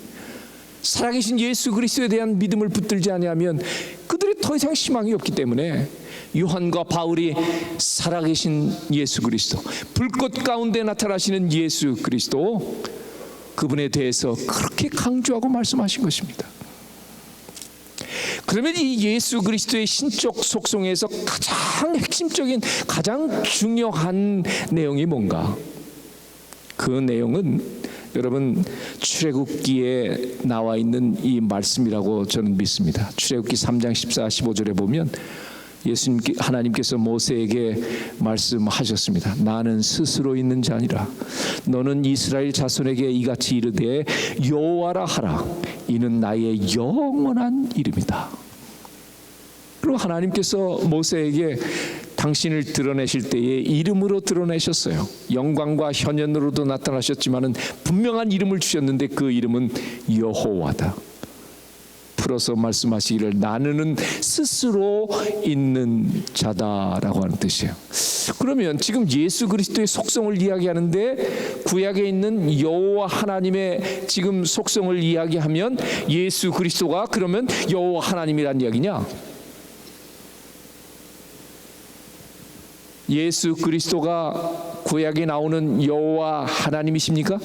살아계신 예수 그리스도에 대한 믿음을 붙들지 아니하면 그들이 더 이상 희망이 없기 때문에 요한과 바울이 살아계신 예수 그리스도, 불꽃 가운데 나타나시는 예수 그리스도, 그분에 대해서 그렇게 강조하고 말씀하신 것입니다. 그러면 이 예수 그리스도의 신적 속성에서 가장 핵심적인, 가장 중요한 내용이 뭔가? 그 내용은 여러분 출애굽기에 나와 있는 이 말씀이라고 저는 믿습니다. 출애굽기 3장 14, 15절에 보면 예수님 하나님께서 모세에게 말씀하셨습니다. 나는 스스로 있는 자니라. 너는 이스라엘 자손에게 이같이 이르되 여호와라 하라. 이는 나의 영원한 이름이다. 그리고 하나님께서 모세에게 당신을 드러내실 때에 이름으로 드러내셨어요. 영광과 현현으로도 나타나셨지만은 분명한 이름을 주셨는데 그 이름은 여호와다. 풀어서 말씀하시기를 나는 스스로 있는 자다라고 하는 뜻이에요. 그러면 지금 예수 그리스도의 속성을 이야기하는데 구약에 있는 여호와 하나님의 지금 속성을 이야기하면 예수 그리스도가 그러면 여호와 하나님이란 이야기냐? 예수 그리스도가 구약에 나오는 여호와 하나님이십니까?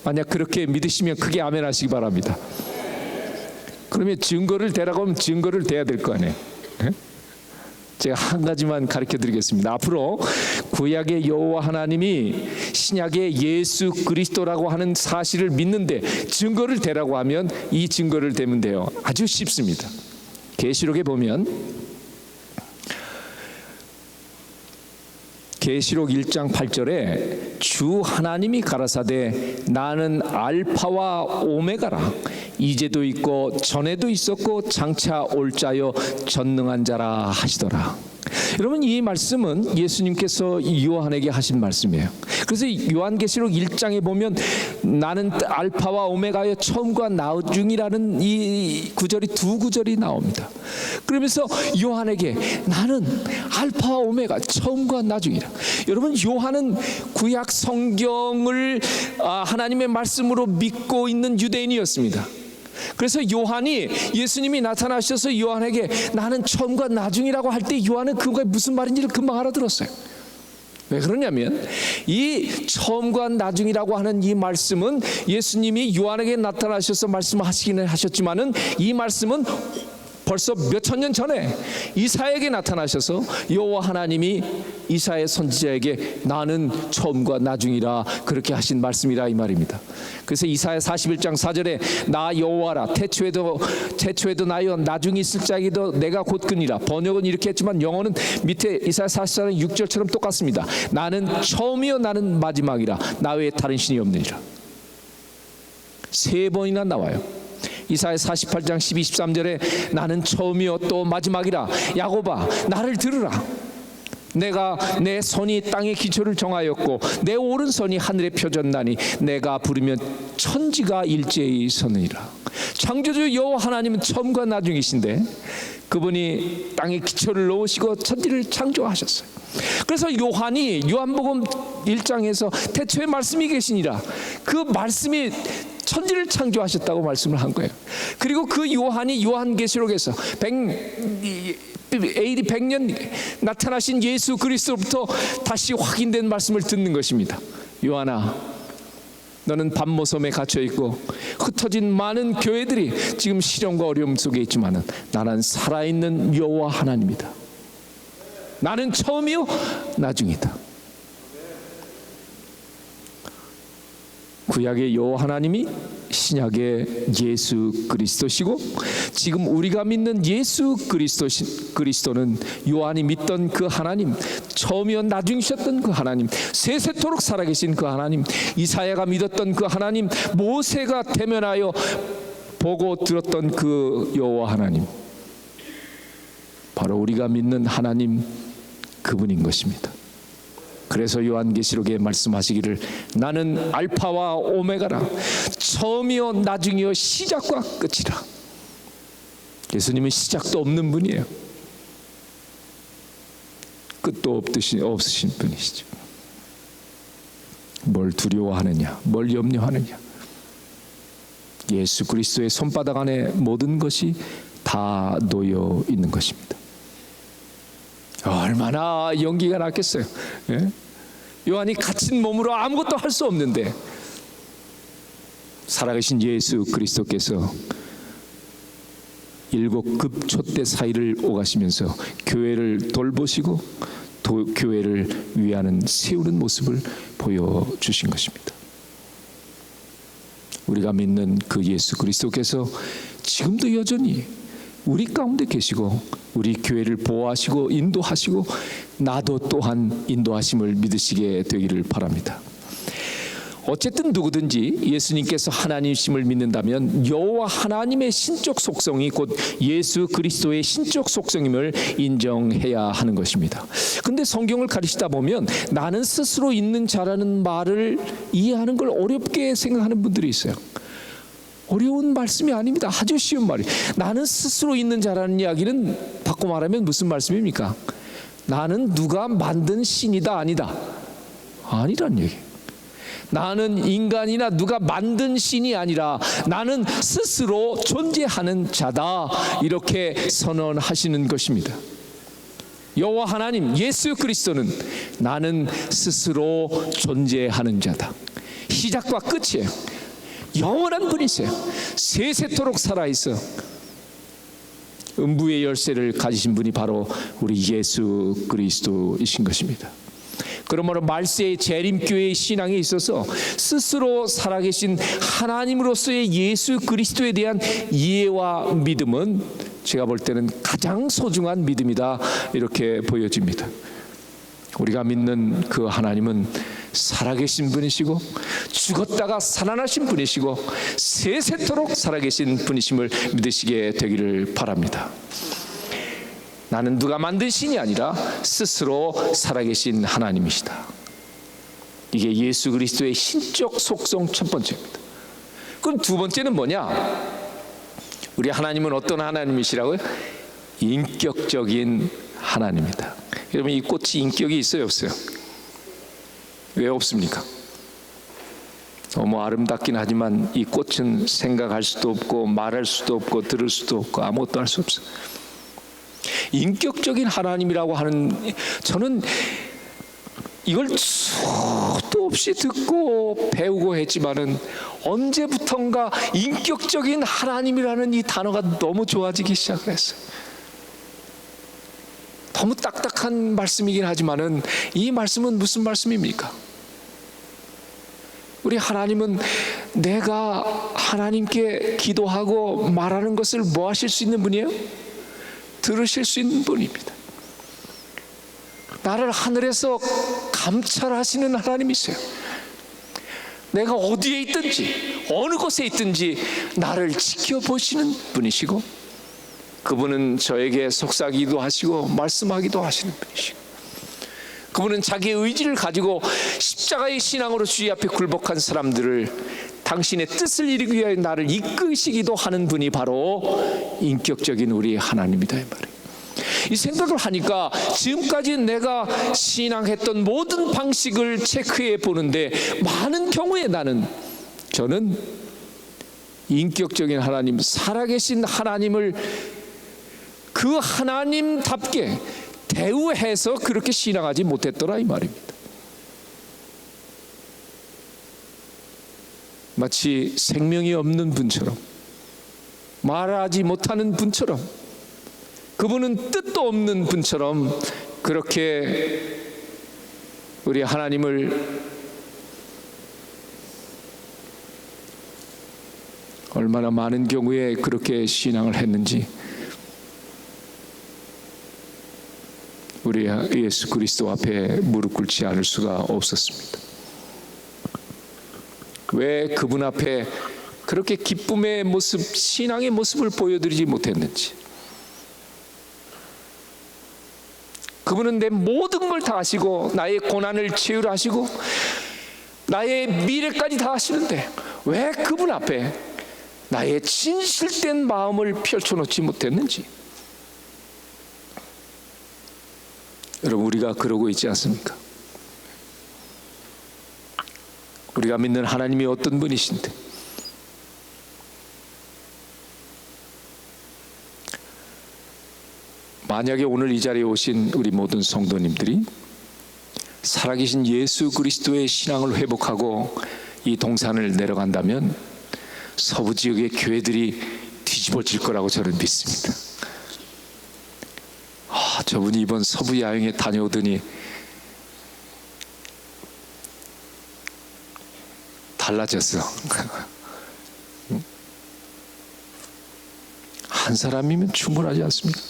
만약 그렇게 믿으시면 크게 아멘 하시기 바랍니다. 그러면 증거를 대라고 하면 증거를 대야 될 거 아니에요. 제가 한 가지만 가르쳐 드리겠습니다. 앞으로 구약의 여호와 하나님이 신약의 예수 그리스도라고 하는 사실을 믿는데 증거를 대라고 하면 이 증거를 대면 돼요. 아주 쉽습니다. 계시록에 보면 계시록 1장 8절에 주 하나님이 가라사대 나는 알파와 오메가라 이제도 있고 전에도 있었고 장차 올 자여 전능한 자라 하시더라. 여러분 이 말씀은 예수님께서 요한에게 하신 말씀이에요. 그래서 요한계시록 1장에 보면 나는 알파와 오메가의 처음과 나중이라는 이 구절이 두 구절이 나옵니다. 그러면서 요한에게 나는 알파와 오메가 처음과 나중이라. 여러분 요한은 구약 성경을 하나님의 말씀으로 믿고 있는 유대인이었습니다. 그래서 요한이 예수님이 나타나셔서 요한에게 나는 처음과 나중이라고 할 때 요한은 그가 무슨 말인지를 금방 알아들었어요. 왜 그러냐면 이 처음과 나중이라고 하는 이 말씀은 예수님이 요한에게 나타나셔서 말씀하시기는 하셨지만은 이 말씀은 벌써 몇천 년 전에 이사야에게 나타나셔서 여호와 하나님이 이사야 선지자에게 나는 처음과 나중이라 그렇게 하신 말씀이라 이 말입니다. 그래서 이사야 41장 4절에 나 여호와라 태초에도 나여 나중에 있을 자에게도 내가 곧 그니라. 번역은 이렇게 했지만 영어는 밑에 이사야 44장 6절처럼 똑같습니다. 나는 처음이요 나는 마지막이라 나 외에 다른 신이 없느니라. 세 번이나 나와요. 이사야 48장 12, 13절에 나는 처음이요 또 마지막이라. 야곱아 나를 들으라. 내가 내 손이 땅의 기초를 정하였고 내 오른손이 하늘에 펴졌나니 내가 부르면 천지가 일제히 서느니라. 창조주 여호와 하나님은 처음과 나중이신데 그분이 땅의 기초를 놓으시고 천지를 창조하셨어요. 그래서 요한이 요한복음 1장에서 태초에 말씀이 계시니라 그 말씀이 천지를 창조하셨다고 말씀을 한 거예요. 그리고 그 요한이 요한계시록에서 AD 100년 나타나신 예수 그리스도로부터 다시 확인된 말씀을 듣는 것입니다. 요한아 너는 밤모섬에 갇혀 있고 흩어진 많은 교회들이 지금 시련과 어려움 속에 있지만은 나는 살아있는 여호와 하나님이다. 나는 처음이요 나중이다. 구약의 여호와 하나님이 신약의 예수 그리스도시고 지금 우리가 믿는 예수 그리스도는 요한이 믿던 그 하나님, 처음이요 나중이셨던 그 하나님, 세세토록 살아계신 그 하나님, 이사야가 믿었던 그 하나님, 모세가 대면하여 보고 들었던 그 여호와 하나님, 바로 우리가 믿는 하나님 그분인 것입니다. 그래서 요한계시록에 말씀하시기를 나는 알파와 오메가라 처음이요 나중이요 시작과 끝이라. 예수님은 시작도 없는 분이에요. 끝도 없으신 분이시죠. 뭘 두려워하느냐, 뭘 염려하느냐. 예수 그리스도의 손바닥 안에 모든 것이 다 놓여 있는 것입니다. 얼마나 연기가 났겠어요. 예? 요한이 갇힌 몸으로 아무것도 할 수 없는데 살아계신 예수 그리스도께서 7급 촛대 사이를 오가시면서 교회를 돌보시고 교회를 위하는 세우는 모습을 보여주신 것입니다. 우리가 믿는 그 예수 그리스도께서 지금도 여전히 우리 가운데 계시고 우리 교회를 보호하시고 인도하시고 나도 또한 인도하심을 믿으시게 되기를 바랍니다. 어쨌든 누구든지 예수님께서 하나님이심을 믿는다면 여호와 하나님의 신적 속성이 곧 예수 그리스도의 신적 속성임을 인정해야 하는 것입니다. 근데 성경을 가르치다 보면 나는 스스로 있는 자라는 말을 이해하는 걸 어렵게 생각하는 분들이 있어요. 어려운 말씀이 아닙니다. 아주 쉬운 말이에요. 나는 스스로 있는 자라는 이야기는 바꿔 말하면 무슨 말씀입니까? 나는 누가 만든 신이다 아니다? 아니란 얘기예요. 나는 인간이나 누가 만든 신이 아니라 나는 스스로 존재하는 자다, 이렇게 선언하시는 것입니다. 여호와 하나님 예수 그리스도는 나는 스스로 존재하는 자다. 시작과 끝이에요. 영원한 분이세요. 세세토록 살아있어 음부의 열쇠를 가지신 분이 바로 우리 예수 그리스도이신 것입니다. 그러므로 말세의 재림교회의 신앙에 있어서 스스로 살아계신 하나님으로서의 예수 그리스도에 대한 이해와 믿음은 제가 볼 때는 가장 소중한 믿음이다, 이렇게 보여집니다. 우리가 믿는 그 하나님은 살아계신 분이시고 죽었다가 살아나신 분이시고 세세토록 살아계신 분이심을 믿으시게 되기를 바랍니다. 나는 누가 만든 신이 아니라 스스로 살아계신 하나님이시다. 이게 예수 그리스도의 신적 속성 첫 번째입니다. 그럼 두 번째는 뭐냐? 우리 하나님은 어떤 하나님이시라고요? 인격적인 하나님이다. 여러분, 이 꽃이 인격이 있어요, 없어요? 왜 없습니까? 너무 아름답긴 하지만 이 꽃은 생각할 수도 없고 말할 수도 없고 들을 수도 없고 아무것도 할 수 없어요. 인격적인 하나님이라고 하는, 저는 이걸 수도 없이 듣고 배우고 했지만은 언제부턴가 인격적인 하나님이라는 이 단어가 너무 좋아지기 시작했어요. 너무 딱딱한 말씀이긴 하지만은 이 말씀은 무슨 말씀입니까? 우리 하나님은 내가 하나님께 기도하고 말하는 것을 뭐 하실 수 있는 분이에요? 들으실 수 있는 분입니다. 나를 하늘에서 감찰하시는 하나님이세요. 내가 어디에 있든지 어느 곳에 있든지 나를 지켜보시는 분이시고, 그분은 저에게 속삭이기도 하시고 말씀하기도 하시는 분이시고, 그분은 자기의 의지를 가지고 십자가의 신앙으로 주의 앞에 굴복한 사람들을 당신의 뜻을 이루기 위하여 나를 이끄시기도 하는 분이 바로 인격적인 우리 하나님이다, 이 말이에요. 이 생각을 하니까 지금까지 내가 신앙했던 모든 방식을 체크해 보는데 많은 경우에 저는 인격적인 하나님, 살아계신 하나님을 그 하나님답게 대우해서 그렇게 신앙하지 못했더라, 이 말입니다. 마치 생명이 없는 분처럼, 말하지 못하는 분처럼, 그분은 뜻도 없는 분처럼 그렇게 우리 하나님을 얼마나 많은 경우에 그렇게 신앙을 했는지 우리 예수 그리스도 앞에 무릎 꿇지 않을 수가 없었습니다. 왜 그분 앞에 그렇게 기쁨의 모습, 신앙의 모습을 보여드리지 못했는지. 그분은 내 모든 걸 다 하시고 나의 고난을 치유하시고 나의 미래까지 다 하시는데 왜 그분 앞에 나의 진실된 마음을 펼쳐놓지 못했는지. 여러분, 우리가 그러고 있지 않습니까? 우리가 믿는 하나님이 어떤 분이신데 만약에 오늘 이 자리에 오신 우리 모든 성도님들이 살아계신 예수 그리스도의 신앙을 회복하고 이 동산을 내려간다면 서부 지역의 교회들이 뒤집어질 거라고 저는 믿습니다. 저분이 이번 서부 야영에 다녀오더니 달라졌어. 한 사람이면 충분하지 않습니까?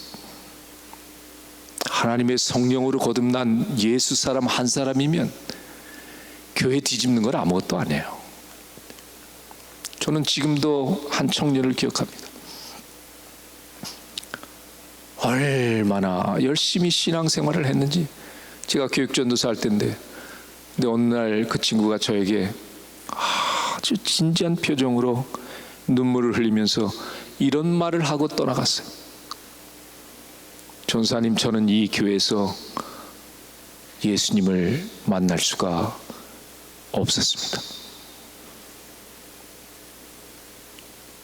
하나님의 성령으로 거듭난 예수 사람 한 사람이면 교회 뒤집는 건 아무것도 아니에요. 저는 지금도 한 청년을 기억합니다. 얼마나 열심히 신앙생활을 했는지. 제가 교육전도사 할 때인데, 근데 어느 날 그 친구가 저에게 아주 진지한 표정으로 눈물을 흘리면서 이런 말을 하고 떠나갔어요. 전사님, 저는 이 교회에서 예수님을 만날 수가 없었습니다.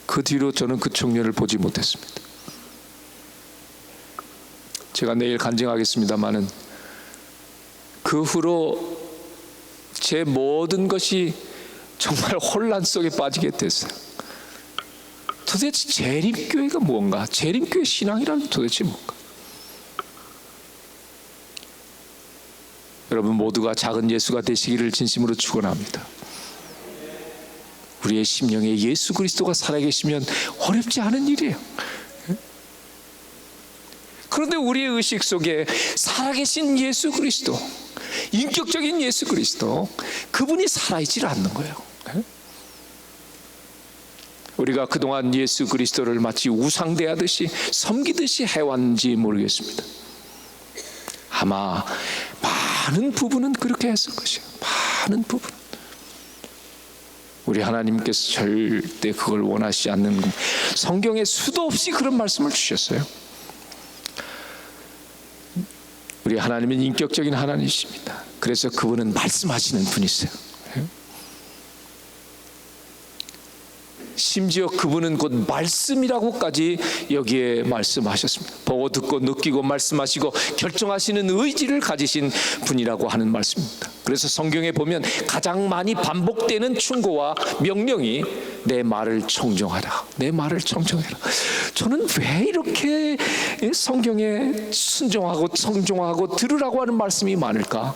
그 뒤로 저는 그 청년을 보지 못했습니다. 제가 내일 간증하겠습니다마는 그 후로 제 모든 것이 정말 혼란 속에 빠지게 됐어요. 도대체 재림교회가 뭔가? 재림교회 신앙이라는 도대체 뭔가? 여러분 모두가 작은 예수가 되시기를 진심으로 축원합니다. 우리의 심령에 예수 그리스도가 살아계시면 어렵지 않은 일이에요. 그런데 우리의 의식 속에 살아계신 예수 그리스도, 인격적인 예수 그리스도, 그분이 살아있지 않는 거예요. 우리가 그동안 예수 그리스도를 마치 우상대하듯이 섬기듯이 해왔는지 모르겠습니다. 아마 많은 부분은 그렇게 했을 것이에요. 많은 부분. 우리 하나님께서 절대 그걸 원하시지 않는, 성경에 수도 없이 그런 말씀을 주셨어요. 우리 하나님은 인격적인 하나님이십니다. 그래서 그분은 말씀하시는 분이세요. 심지어 그분은 곧 말씀이라고까지 여기에 말씀하셨습니다. 보고 듣고 느끼고 말씀하시고 결정하시는 의지를 가지신 분이라고 하는 말씀입니다. 그래서 성경에 보면 가장 많이 반복되는 충고와 명령이 내 말을 청종하라, 내 말을 청종해라. 저는 왜 이렇게 성경에 순종하고 청종하고 들으라고 하는 말씀이 많을까?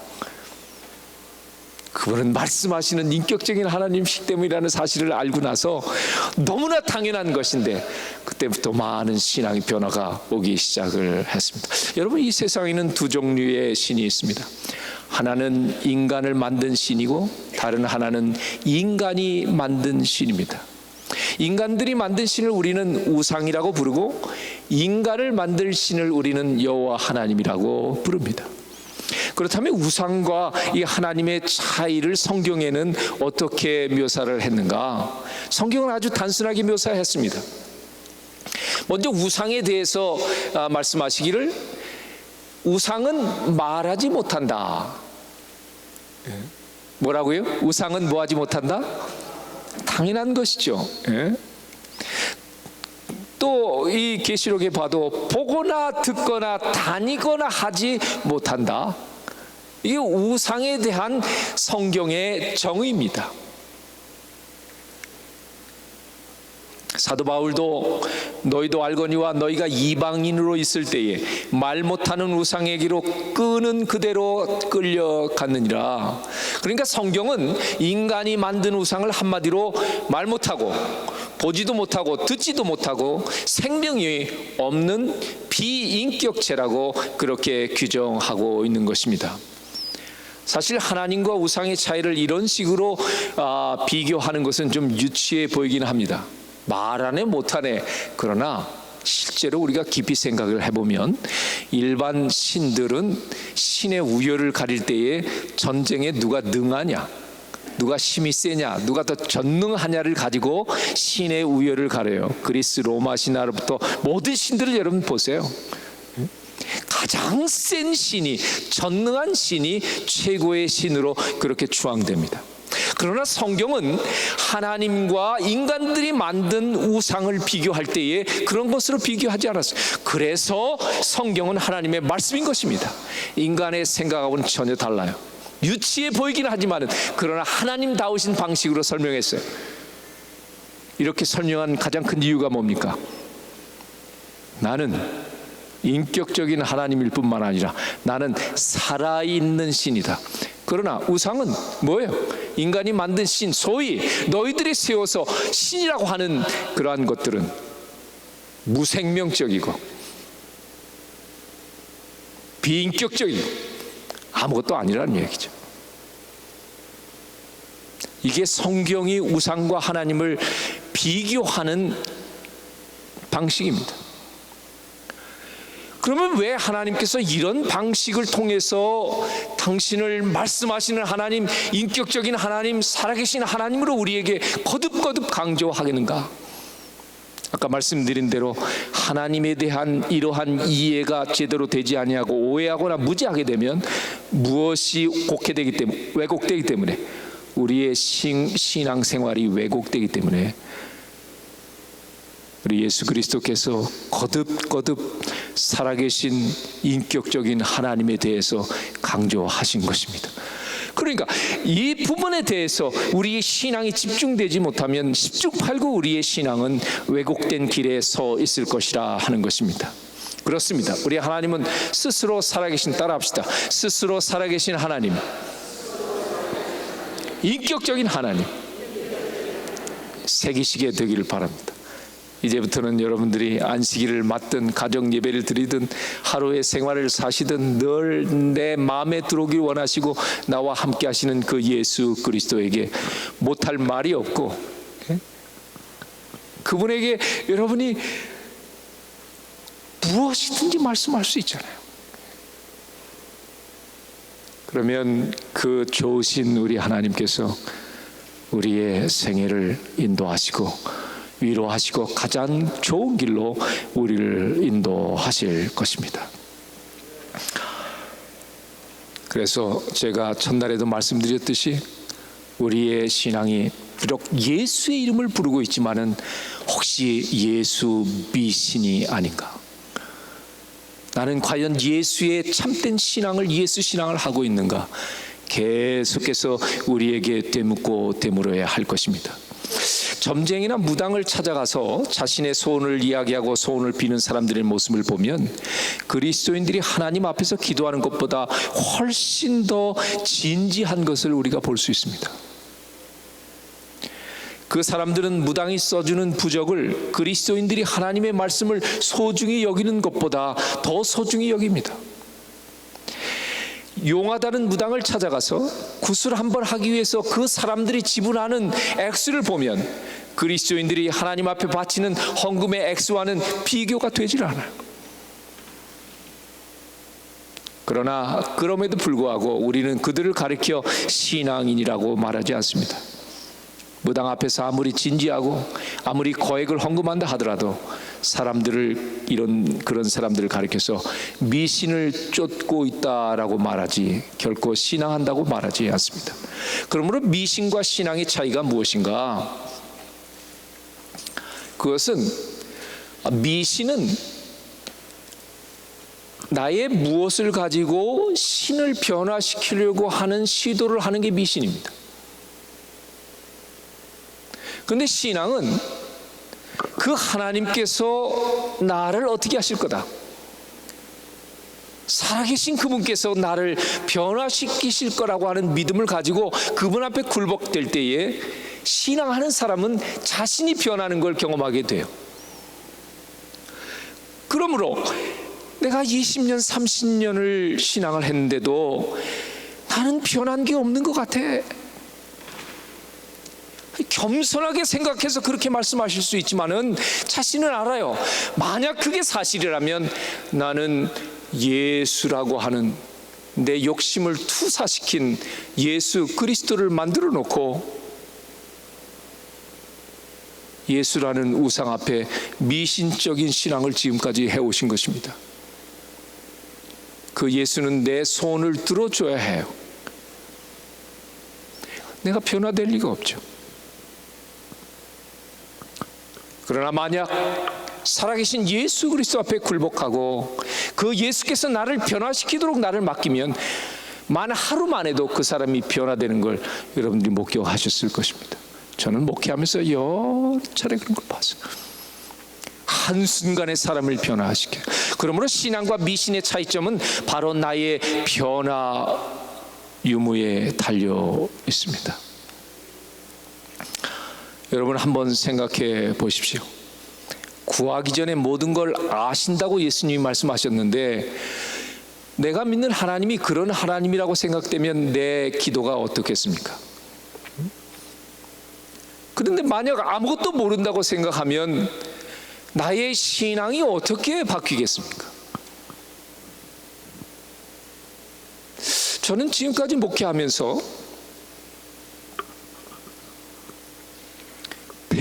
그분은 말씀하시는 인격적인 하나님이시기 때문이라는 사실을 알고 나서 너무나 당연한 것인데 그때부터 많은 신앙의 변화가 오기 시작을 했습니다. 여러분, 이 세상에는 두 종류의 신이 있습니다. 하나는 인간을 만든 신이고 다른 하나는 인간이 만든 신입니다. 인간들이 만든 신을 우리는 우상이라고 부르고 인간을 만들 신을 우리는 여호와 하나님이라고 부릅니다. 그렇다면 우상과 이 하나님의 차이를 성경에는 어떻게 묘사를 했는가? 성경은 아주 단순하게 묘사했습니다. 먼저 우상에 대해서 말씀하시기를 우상은 말하지 못한다. 뭐라고요? 우상은 뭐하지 못한다? 당연한 것이죠. 또 이 계시록에 봐도 보거나 듣거나 다니거나 하지 못한다. 이게 우상에 대한 성경의 정의입니다. 사도 바울도 너희도 알거니와 너희가 이방인으로 있을 때에 말 못하는 우상에게로 끄는 그대로 끌려갔느니라. 그러니까 성경은 인간이 만든 우상을 한마디로 말 못하고 보지도 못하고 듣지도 못하고 생명이 없는 비인격체라고 그렇게 규정하고 있는 것입니다. 사실 하나님과 우상의 차이를 이런 식으로 비교하는 것은 좀 유치해 보이긴 합니다. 말하네 못하네. 그러나 실제로 우리가 깊이 생각을 해보면 일반 신들은 신의 우열을 가릴 때에 전쟁에 누가 능하냐, 누가 힘이 세냐, 누가 더 전능하냐를 가지고 신의 우열을 가려요. 그리스 로마 신화로부터 모든 신들을 여러분 보세요. 가장 센 신이, 전능한 신이 최고의 신으로 그렇게 추앙됩니다. 그러나 성경은 하나님과 인간들이 만든 우상을 비교할 때에 그런 것으로 비교하지 않았어요. 그래서 성경은 하나님의 말씀인 것입니다. 인간의 생각하고는 전혀 달라요. 유치해 보이긴 하지만 그러나 하나님다우신 방식으로 설명했어요. 이렇게 설명한 가장 큰 이유가 뭡니까? 나는 인격적인 하나님일 뿐만 아니라 나는 살아있는 신이다. 그러나 우상은 뭐예요? 인간이 만든 신, 소위 너희들이 세워서 신이라고 하는 그러한 것들은 무생명적이고 비인격적이고 아무것도 아니라는 얘기죠. 이게 성경이 우상과 하나님을 비교하는 방식입니다. 그러면 왜 하나님께서 이런 방식을 통해서 당신을 말씀하시는 하나님, 인격적인 하나님, 살아계신 하나님으로 우리에게 거듭거듭 강조하겠는가? 아까 말씀드린 대로 하나님에 대한 이러한 이해가 제대로 되지 아니하고 오해하거나 무지하게 되면 무엇이 왜곡되기 때문에 우리의 신앙생활이 왜곡되기 때문에 우리 예수 그리스도께서 거듭 살아계신 인격적인 하나님에 대해서 강조하신 것입니다. 그러니까 이 부분에 대해서 우리의 신앙이 집중되지 못하면 10중8구 우리의 신앙은 왜곡된 길에 서 있을 것이라 하는 것입니다. 그렇습니다. 우리 하나님은 스스로 살아계신, 따라합시다. 스스로 살아계신 하나님, 인격적인 하나님 새기시게 되기를 바랍니다. 이제부터는 여러분들이 안식일을 맞든 가정 예배를 드리든 하루의 생활을 사시든 늘 내 마음에 들어오길 원하시고 나와 함께 하시는 그 예수 그리스도에게 못할 말이 없고, 그분에게 여러분이 무엇이든지 말씀할 수 있잖아요. 그러면 그 좋으신 우리 하나님께서 우리의 생애를 인도하시고 위로하시고 가장 좋은 길로 우리를 인도하실 것입니다. 그래서 제가 첫날에도 말씀드렸듯이 우리의 신앙이 비록 예수의 이름을 부르고 있지만은 혹시 예수 미신이 아닌가? 나는 과연 예수의 참된 신앙을, 예수 신앙을 하고 있는가? 계속해서 우리에게 되묻고 되물어야 할 것입니다. 점쟁이나 무당을 찾아가서 자신의 소원을 이야기하고 소원을 비는 사람들의 모습을 보면 그리스도인들이 하나님 앞에서 기도하는 것보다 훨씬 더 진지한 것을 우리가 볼 수 있습니다. 그 사람들은 무당이 써주는 부적을 그리스도인들이 하나님의 말씀을 소중히 여기는 것보다 더 소중히 여깁니다. 용하다는 무당을 찾아가서 구슬 한번 하기 위해서 그 사람들이 지불하는 액수를 보면 그리스도인들이 하나님 앞에 바치는 헌금의 액수와는 비교가 되질 않아요. 그러나 그럼에도 불구하고 우리는 그들을 가리켜 신앙인이라고 말하지 않습니다. 무당 앞에서 아무리 진지하고 아무리 거액을 헌금한다 하더라도 그런 사람들을 가리켜서 미신을 쫓고 있다라고 말하지 결코 신앙한다고 말하지 않습니다. 그러므로 미신과 신앙의 차이가 무엇인가? 그것은 미신은 나의 무엇을 가지고 신을 변화시키려고 하는 시도를 하는 게 미신입니다. 그런데 신앙은 그 하나님께서 나를 어떻게 하실 거다, 살아계신 그분께서 나를 변화시키실 거라고 하는 믿음을 가지고 그분 앞에 굴복될 때에 신앙하는 사람은 자신이 변하는 걸 경험하게 돼요. 그러므로 내가 20년 30년을 신앙을 했는데도 나는 변한 게 없는 것 같아, 겸손하게 생각해서 그렇게 말씀하실 수 있지만은 자신은 알아요. 만약 그게 사실이라면 나는 예수라고 하는 내 욕심을 투사시킨 예수 그리스도를 만들어 놓고 예수라는 우상 앞에 미신적인 신앙을 지금까지 해오신 것입니다. 그 예수는 내 손을 들어줘야 해요. 내가 변화될 리가 없죠. 그러나 만약 살아계신 예수 그리스도 앞에 굴복하고 그 예수께서 나를 변화시키도록 나를 맡기면 만 하루만에도 그 사람이 변화되는 걸 여러분들이 목격하셨을 것입니다. 저는 목회하면서 여러 차례 그런 걸 봤어요. 한순간에 사람을 변화시켜요. 그러므로 신앙과 미신의 차이점은 바로 나의 변화 유무에 달려 있습니다. 여러분 한번 생각해 보십시오. 구하기 전에 모든 걸 아신다고 예수님이 말씀하셨는데 내가 믿는 하나님이 그런 하나님이라고 생각되면 내 기도가 어떻겠습니까? 그런데 만약 아무것도 모른다고 생각하면 나의 신앙이 어떻게 바뀌겠습니까? 저는 지금까지 목회하면서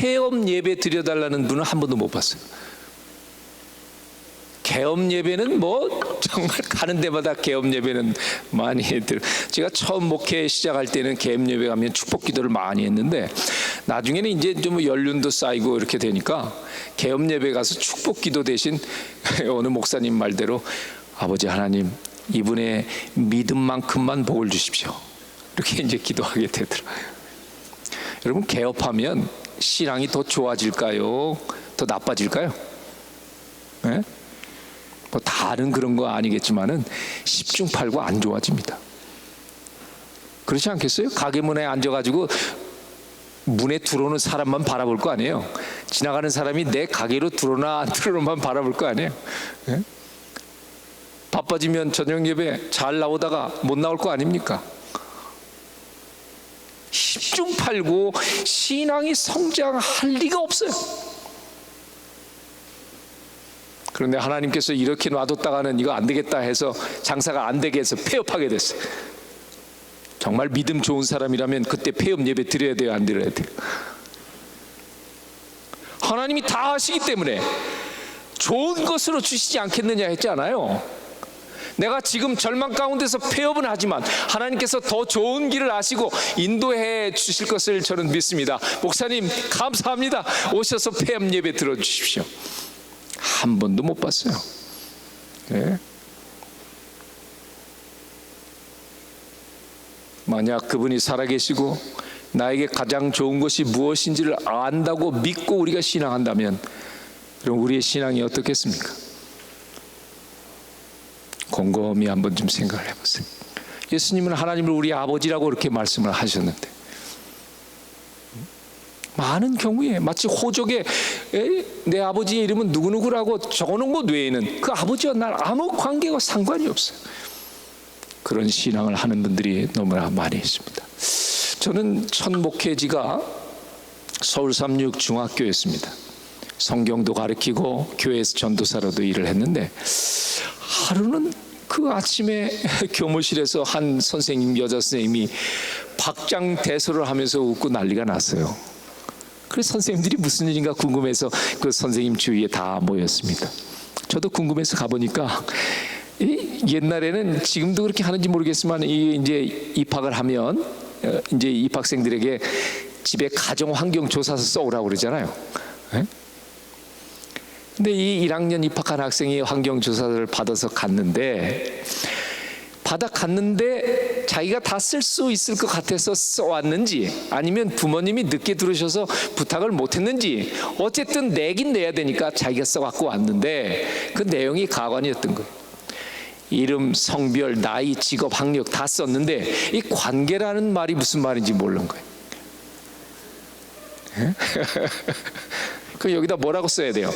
폐업 예배 드려달라는 분은 한 번도 못 봤어요. 개업 예배는 뭐 정말 가는 데마다 개업 예배는 많이 해들. 제가 처음 목회 시작할 때는 개업 예배 가면 축복 기도를 많이 했는데 나중에는 이제 좀 연륜도 쌓이고 이렇게 되니까 개업 예배 가서 축복 기도 대신 어느 목사님 말대로 아버지 하나님 이분의 믿음만큼만 복을 주십시오. 이렇게 이제 기도하게 되더라고요. 여러분 개업하면 신앙이 더 좋아질까요? 더 나빠질까요? 네? 뭐 다른 그런 거 아니겠지만은 10중 8구 안 좋아집니다. 그렇지 않겠어요? 가게 문에 앉아가지고 문에 들어오는 사람만 바라볼 거 아니에요. 지나가는 사람이 내 가게로 들어오나 안 들어오나만 바라볼 거 아니에요. 네? 바빠지면 저녁 예배 잘 나오다가 못 나올 거 아닙니까? 10중 8구 신앙이 성장할 리가 없어요. 그런데 하나님께서 이렇게 놔뒀다가는 이거 안 되겠다 해서 장사가 안 되게 해서 폐업하게 됐어요. 정말 믿음 좋은 사람이라면 그때 폐업 예배 드려야 돼요, 안 드려야 돼요? 하나님이 다 하시기 때문에 좋은 것으로 주시지 않겠느냐 했지 않아요? 내가 지금 절망 가운데서 폐업은 하지만 하나님께서 더 좋은 길을 아시고 인도해 주실 것을 저는 믿습니다. 목사님 감사합니다. 오셔서 폐업 예배 들어주십시오. 한 번도 못 봤어요. 네. 만약 그분이 살아계시고 나에게 가장 좋은 것이 무엇인지를 안다고 믿고 우리가 신앙한다면 그럼 우리의 신앙이 어떻겠습니까? 곰곰이 한번 좀 생각을 해보세요. 예수님은 하나님을 우리 아버지라고 이렇게 말씀을 하셨는데 많은 경우에 마치 호적에 내 아버지의 이름은 누구누구라고 적어놓은 것 외에는 그 아버지와 날 아무 관계와 상관이 없어요. 그런 신앙을 하는 분들이 너무나 많이 있습니다. 저는 첫 목회지가 서울 36 중학교였습니다. 성경도 가르치고 교회에서 전도사로도 일을 했는데 하루는 그 아침에 교무실에서 한 선생님, 여자 선생님이 박장대소를 하면서 웃고 난리가 났어요. 그래서 선생님들이 무슨 일인가 궁금해서 그 선생님 주위에 다 모였습니다. 저도 궁금해서 가보니까 옛날에는 지금도 그렇게 하는지 모르겠지만 이제 입학을 하면 이제 입학생들에게 집에 가정 환경 조사서 써오라고 그러잖아요. 네? 근데 이 1학년 입학한 학생이 환경 조사를 받아서 갔는데 자기가 다 쓸 수 있을 것 같아서 써왔는지 아니면 부모님이 늦게 들으셔서 부탁을 못했는지 어쨌든 내긴 내야 되니까 자기가 써갖고 왔는데 그 내용이 가관이었던 거예요. 이름, 성별, 나이, 직업, 학력 다 썼는데 이 관계라는 말이 무슨 말인지 모르는 거예요. 그 여기다 뭐라고 써야 돼요?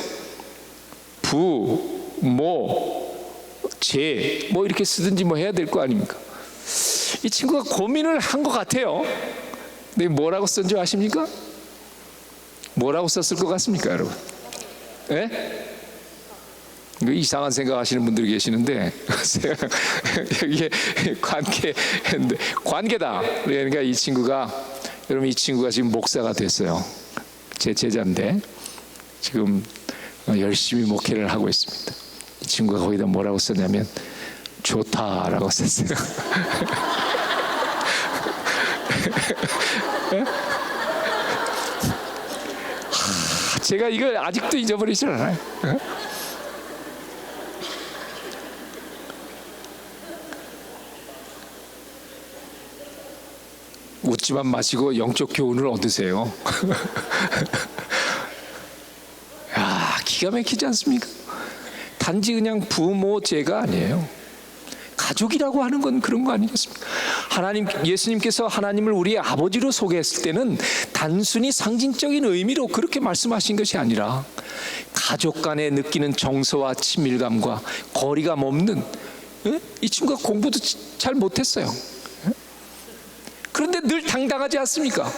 부, 모, 제, 뭐 이렇게 쓰든지 뭐 해야 될 거 아닙니까? 이 친구가 고민을 한 것 같아요. 근데 뭐라고 쓴 줄 아십니까? 뭐라고 썼을 것 같습니까, 여러분? 예? 이상한 생각하시는 분들이 계시는데 이게 관계다. 그러니까 이 친구가 여러분 이 친구가 지금 목사가 됐어요. 제 제자인데 지금 열심히 목회를 하고 있습니다. 이 친구가 거기다 뭐라고 썼냐면 좋다라고 썼어요. 제가 이걸 아직도 잊어버리질 않아요. 웃지만 마시고 영적 교훈을 얻으세요. 야, 기가 막히지 않습니까? 단지 그냥 부모 제가 아니에요. 가족이라고 하는 건 그런 거 아니겠습니까? 예수님께서 하나님을 우리의 아버지로 소개했을 때는 단순히 상징적인 의미로 그렇게 말씀하신 것이 아니라 가족 간에 느끼는 정서와 친밀감과 거리감 없는 이 친구가 공부도 잘 못했어요. 그런데 늘 당당하지 않습니까?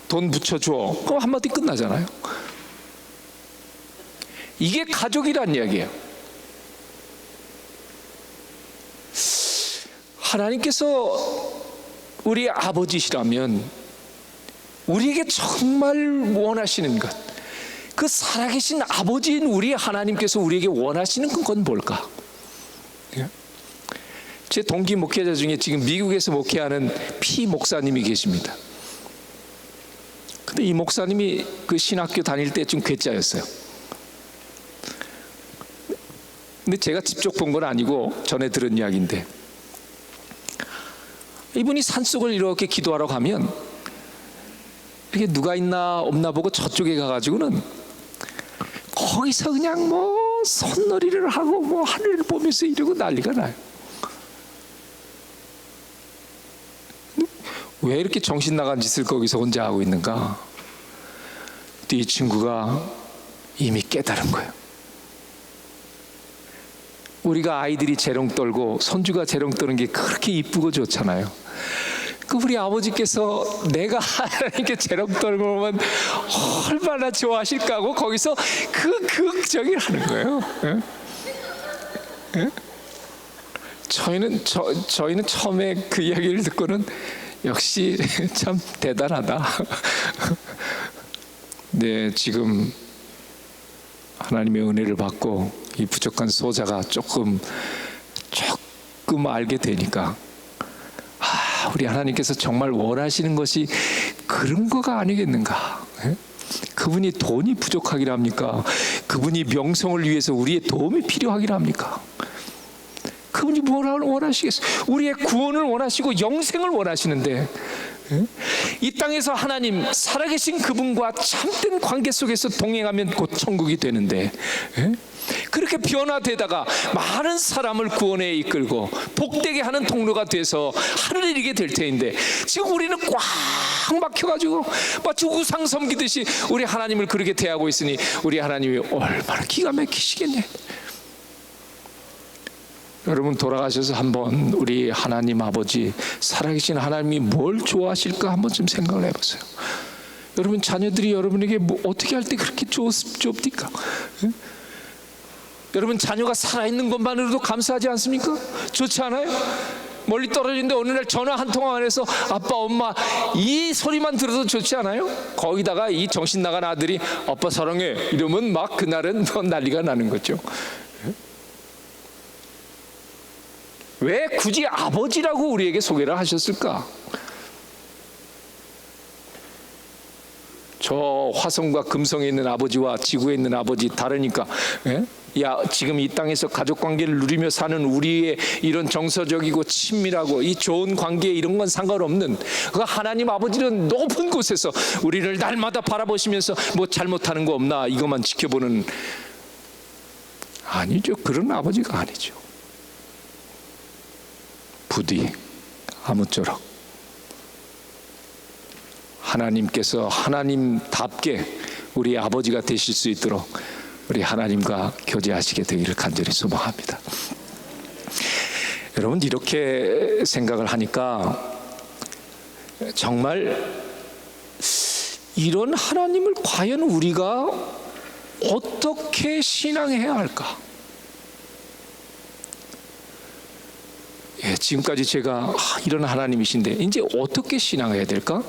돈 붙여줘. 그럼 한마디 끝나잖아요. 이게 가족이란 이야기예요. 하나님께서 우리 아버지시라면 우리에게 정말 원하시는 것, 그 살아계신 아버지인 우리 하나님께서 우리에게 원하시는 건 뭘까? 제 동기 목회자 중에 지금 미국에서 목회하는 피 목사님이 계십니다. 근데 이 목사님이 그 신학교 다닐 때쯤 괴짜였어요. 근데 제가 직접 본 건 아니고 전에 들은 이야기인데, 이분이 산속을 이렇게 기도하러 가면 이렇게 누가 있나 없나 보고 저쪽에 가가지고는 거기서 그냥 뭐 손놀이를 하고 뭐 하늘을 보면서 이러고 난리가 나요. 왜 이렇게 정신 나간 짓을 거기서 혼자 하고 있는가? 이 친구가 이미 깨달은 거예요. 우리가 아이들이 재롱 떨고 손주가 재롱 떠는 게 그렇게 이쁘고 좋잖아요. 그 우리 아버지께서 내가 하나님께 재롱 떨고 오면 얼마나 좋아하실까 하고 거기서 그 극정을 하는 거예요. 예? 예? 저희는 처음에 그 이야기를 듣고는 역시 참 대단하다. 네, 지금 하나님의 은혜를 받고 이 부족한 소자가 조금 알게 되니까, 우리 하나님께서 정말 원하시는 것이 그런 거가 아니겠는가? 예? 그분이 돈이 부족하기를 합니까? 그분이 명성을 위해서 우리의 도움이 필요하기를 합니까? 그분이 뭘 원하시겠어요? 우리의 구원을 원하시고 영생을 원하시는데, 이 땅에서 하나님 살아계신 그분과 참된 관계 속에서 동행하면 곧 천국이 되는데, 그렇게 변화되다가 많은 사람을 구원에 이끌고 복되게 하는 통로가 돼서 하늘에 이르게 될 테인데, 지금 우리는 꽉 막혀가지고 마치 우상 섬기듯이 우리 하나님을 그렇게 대하고 있으니 우리 하나님이 얼마나 기가 막히시겠네. 여러분, 돌아가셔서 한번 우리 하나님 아버지, 살아계신 하나님이 뭘 좋아하실까 한번 좀 생각을 해보세요. 여러분, 자녀들이 여러분에게 뭐 어떻게 할 때 그렇게 좋습니까? 여러분, 자녀가 살아있는 것만으로도 감사하지 않습니까? 좋지 않아요? 멀리 떨어지는데 어느 날 전화 한 통화 해서 아빠, 엄마 이 소리만 들어도 좋지 않아요? 거기다가 이 정신 나간 아들이 아빠 사랑해 이러면 막 그날은 뭐 난리가 나는 거죠. 왜 굳이 아버지라고 우리에게 소개를 하셨을까? 저 화성과 금성에 있는 아버지와 지구에 있는 아버지 다르니까, 지금 이 땅에서 가족관계를 누리며 사는 우리의 이런 정서적이고 친밀하고 이 좋은 관계, 이런 건 상관없는, 그 하나님 아버지는 높은 곳에서 우리를 날마다 바라보시면서 뭐 잘못하는 거 없나 이것만 지켜보는, 아니죠. 그런 아버지가 아니죠. 부디 아무쪼록 하나님께서 하나님답게 우리 아버지가 되실 수 있도록 우리 하나님과 교제하시게 되기를 간절히 소망합니다. 여러분, 이렇게 생각을 하니까 정말 이런 하나님을 과연 우리가 어떻게 신앙해야 할까? 지금까지 제가 이런 하나님이신데 이제 어떻게 신앙해야 될까?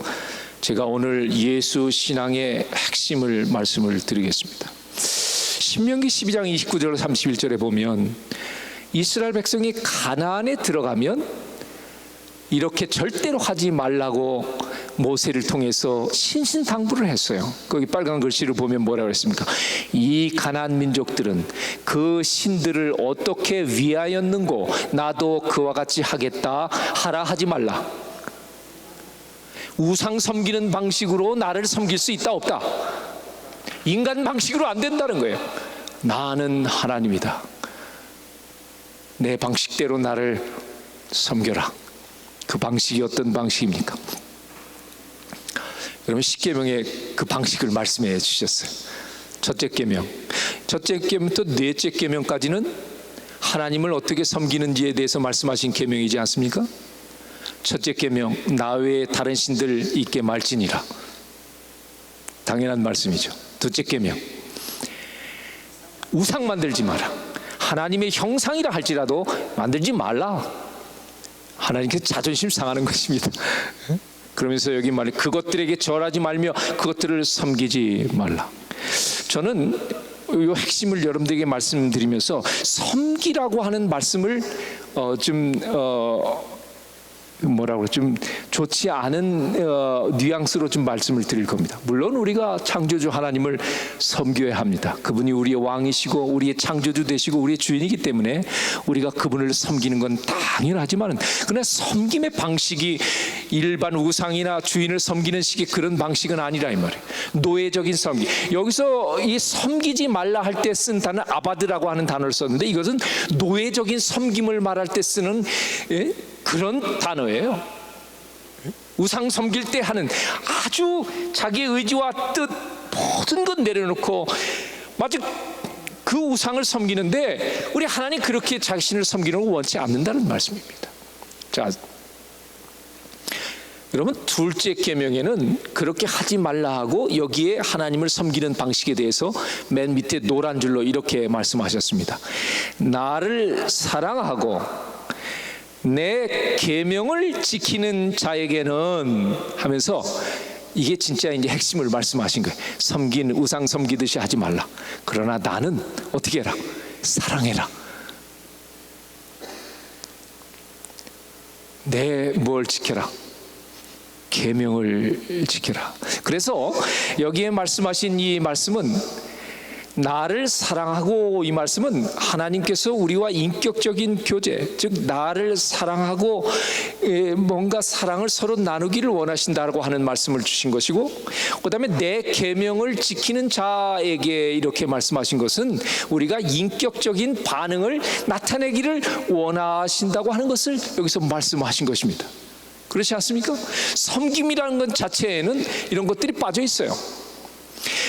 제가 오늘 예수 신앙의 핵심을 말씀을 드리겠습니다. 신명기 12장 29절 31절에 보면 이스라엘 백성이 가나안에 들어가면 이렇게 절대로 하지 말라고 모세를 통해서 신신당부를 했어요. 거기 빨간 글씨를 보면 뭐라고 했습니까? 이 가나안 민족들은 그 신들을 어떻게 위하였는고 나도 그와 같이 하겠다 하라 하지 말라. 우상 섬기는 방식으로 나를 섬길 수 있다 없다? 인간 방식으로 안 된다는 거예요. 나는 하나님이다. 내 방식대로 나를 섬겨라. 그 방식이 어떤 방식입니까? 여러분, 십계명의 그 방식을 말씀해 주셨어요. 첫째 계명, 첫째 계명부터 넷째 계명까지는 하나님을 어떻게 섬기는지에 대해서 말씀하신 계명이지 않습니까? 첫째 계명, 나 외에 다른 신들 있게 말지니라. 당연한 말씀이죠. 둘째 계명, 우상 만들지 마라. 하나님의 형상이라 할지라도 만들지 말라. 하나님께서 자존심 상하는 것입니다. 그러면서 여기 말해 그것들에게 절하지 말며 그것들을 섬기지 말라. 저는 이 핵심을 여러분들에게 말씀드리면서 섬기라고 하는 말씀을 좀 좋지 않은 뉘앙스로 좀 말씀을 드릴 겁니다. 물론 우리가 창조주 하나님을 섬겨야 합니다. 그분이 우리의 왕이시고 우리의 창조주 되시고 우리의 주인이기 때문에 우리가 그분을 섬기는 건 당연하지만, 그러나 섬김의 방식이 일반 우상이나 주인을 섬기는 식의 그런 방식은 아니라 이 말이에요. 노예적인 섬기. 여기서 이 섬기지 말라 할 때 쓴 단어 아바드라고 하는 단어를 썼는데, 이것은 노예적인 섬김을 말할 때 쓰는 그런 단어예요. 우상 섬길 때 하는 아주 자기의 의지와 뜻 모든 것 내려놓고 마치 그 우상을 섬기는데, 우리 하나님 그렇게 자신을 섬기는 걸 원치 않는다는 말씀입니다. 자, 여러분, 둘째 계명에는 그렇게 하지 말라 하고 여기에 하나님을 섬기는 방식에 대해서 맨 밑에 노란 줄로 이렇게 말씀하셨습니다. 나를 사랑하고 내 계명을 지키는 자에게는 하면서, 이게 진짜 이제 핵심을 말씀하신 거예요. 우상 섬기듯이 하지 말라. 그러나 나는 어떻게 해라? 사랑해라. 내 뭘 지켜라? 계명을 지켜라. 그래서 여기에 말씀하신 이 말씀은, 나를 사랑하고, 이 말씀은 하나님께서 우리와 인격적인 교제, 즉 나를 사랑하고 뭔가 사랑을 서로 나누기를 원하신다고 하는 말씀을 주신 것이고, 그 다음에 내 계명을 지키는 자에게 이렇게 말씀하신 것은 우리가 인격적인 반응을 나타내기를 원하신다고 하는 것을 여기서 말씀하신 것입니다. 그렇지 않습니까? 섬김이라는 것 자체에는 이런 것들이 빠져 있어요.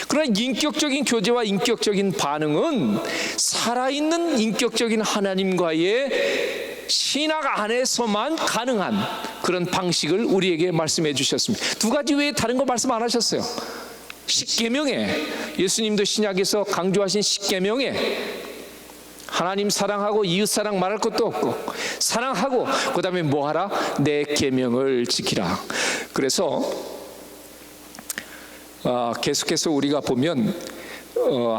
그러나 인격적인 교제와 인격적인 반응은 살아있는 인격적인 하나님과의 신학 안에서만 가능한 그런 방식을 우리에게 말씀해 주셨습니다. 두 가지 외에 다른 거 말씀 안 하셨어요. 십계명에, 예수님도 신약에서 강조하신 십계명에 하나님 사랑하고 이웃 사랑 말할 것도 없고, 사랑하고 그 다음에 뭐 하라? 내 계명을 지키라. 그래서 계속해서 우리가 보면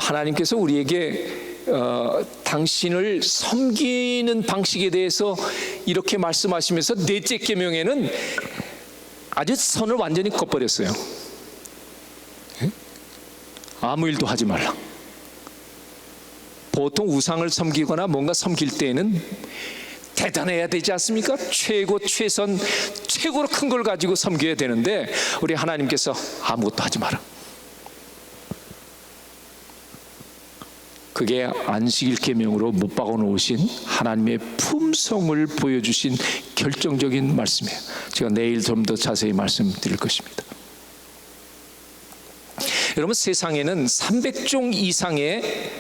하나님께서 우리에게 당신을 섬기는 방식에 대해서 이렇게 말씀하시면서 넷째 계명에는 아주 선을 완전히 꺼버렸어요. 아무 일도 하지 말라. 보통 우상을 섬기거나 뭔가 섬길 때에는 대단해야 되지 않습니까? 최고, 최선, 최고로 큰 걸 가지고 섬겨야 되는데, 우리 하나님께서 아무것도 하지 마라. 그게 안식일 계명으로 못 박아 놓으신 하나님의 품성을 보여주신 결정적인 말씀이에요. 제가 내일 좀 더 자세히 말씀드릴 것입니다. 여러분, 세상에는 300종 이상의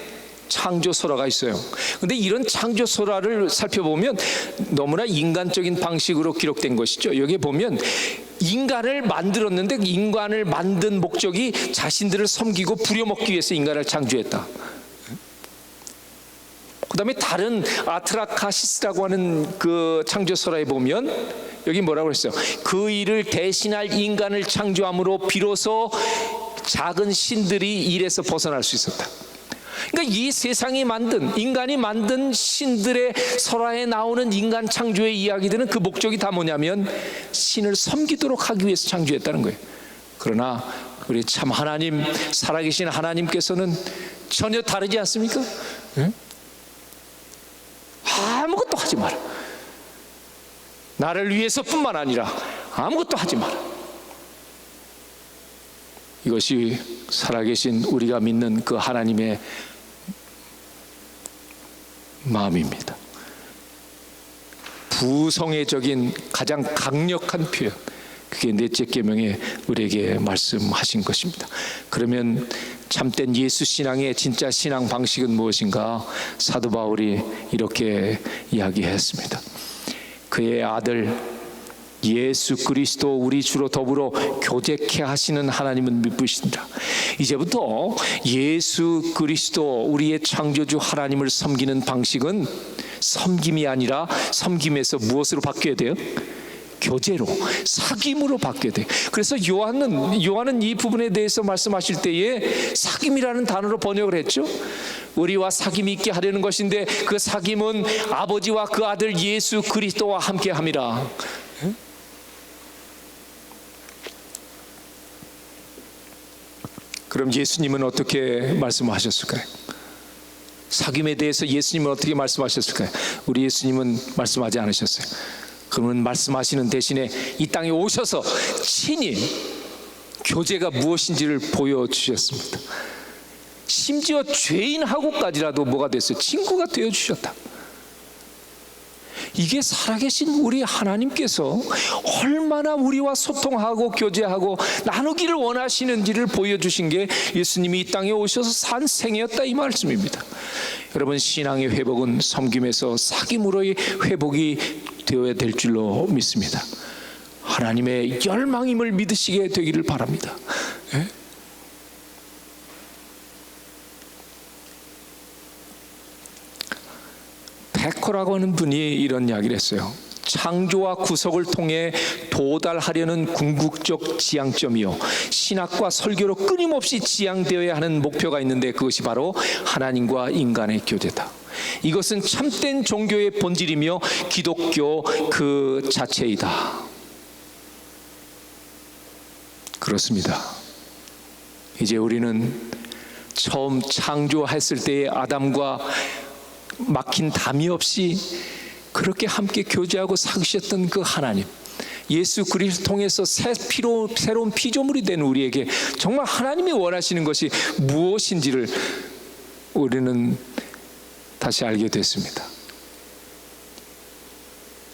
창조설화가 있어요. 근데 이런 창조설화를 살펴보면 너무나 인간적인 방식으로 기록된 것이죠. 여기 보면 인간을 만들었는데, 인간을 만든 목적이 자신들을 섬기고 부려먹기 위해서 인간을 창조했다. 그 다음에 다른 아트라카시스라고 하는 그 창조설화에 보면 여기 뭐라고 했어요? 그 일을 대신할 인간을 창조함으로 비로소 작은 신들이 일에서 벗어날 수 있었다. 그러니까 이 세상이 만든, 인간이 만든 신들의 설화에 나오는 인간 창조의 이야기들은 그 목적이 다 뭐냐면 신을 섬기도록 하기 위해서 창조했다는 거예요. 그러나 우리 참 하나님, 살아계신 하나님께서는 전혀 다르지 않습니까? 응? 아무것도 하지 마라. 나를 위해서뿐만 아니라 아무것도 하지 마라. 이것이 살아계신 우리가 믿는 그 하나님의 마음입니다. 부성애적인 가장 강력한 표현, 그게 넷째 계명에 우리에게 말씀하신 것입니다. 그러면 참된 예수 신앙의 진짜 신앙 방식은 무엇인가? 사도 바울이 이렇게 이야기했습니다. 그의 아들 예수 그리스도 우리 주로 더불어 교제케 하시는 하나님은 믿으신다. 이제부터 예수 그리스도 우리의 창조주 하나님을 섬기는 방식은 섬김이 아니라 섬김에서 무엇으로 바뀌어야 돼요? 교제로, 사귐으로 바뀌게 돼. 그래서 요한은 이 부분에 대해서 말씀하실 때에 사귐이라는 단어로 번역을 했죠. 우리와 사귐이 있게 하려는 것인데 그 사귐은 아버지와 그 아들 예수 그리스도와 함께 함이라. 그럼 예수님은 어떻게 말씀하셨을까요? 사귐에 대해서 예수님은 어떻게 말씀하셨을까요? 우리 예수님은 말씀하지 않으셨어요. 그러면 말씀하시는 대신에 이 땅에 오셔서 친히 교제가 무엇인지를 보여주셨습니다. 심지어 죄인하고까지라도 뭐가 됐어요? 친구가 되어주셨다. 이게 살아계신 우리 하나님께서 얼마나 우리와 소통하고 교제하고 나누기를 원하시는지를 보여주신 게 예수님이 이 땅에 오셔서 산 생이었다, 이 말씀입니다. 여러분, 신앙의 회복은 섬김에서 사귐으로의 회복이 되어야 될 줄로 믿습니다. 하나님의 열망임을 믿으시게 되기를 바랍니다. 예? 베커라고 하는 분이 이런 이야기를 했어요. 창조와 구속을 통해 도달하려는 궁극적 지향점이요, 신학과 설교로 끊임없이 지향되어야 하는 목표가 있는데 그것이 바로 하나님과 인간의 교제다. 이것은 참된 종교의 본질이며 기독교 그 자체이다. 그렇습니다. 이제 우리는 처음 창조했을 때의 아담과 막힌 담이 없이 그렇게 함께 교제하고 사귀셨던 그 하나님, 예수 그리스도 통해서 새로운 피조물이 된 우리에게 정말 하나님이 원하시는 것이 무엇인지를 우리는 다시 알게 됐습니다.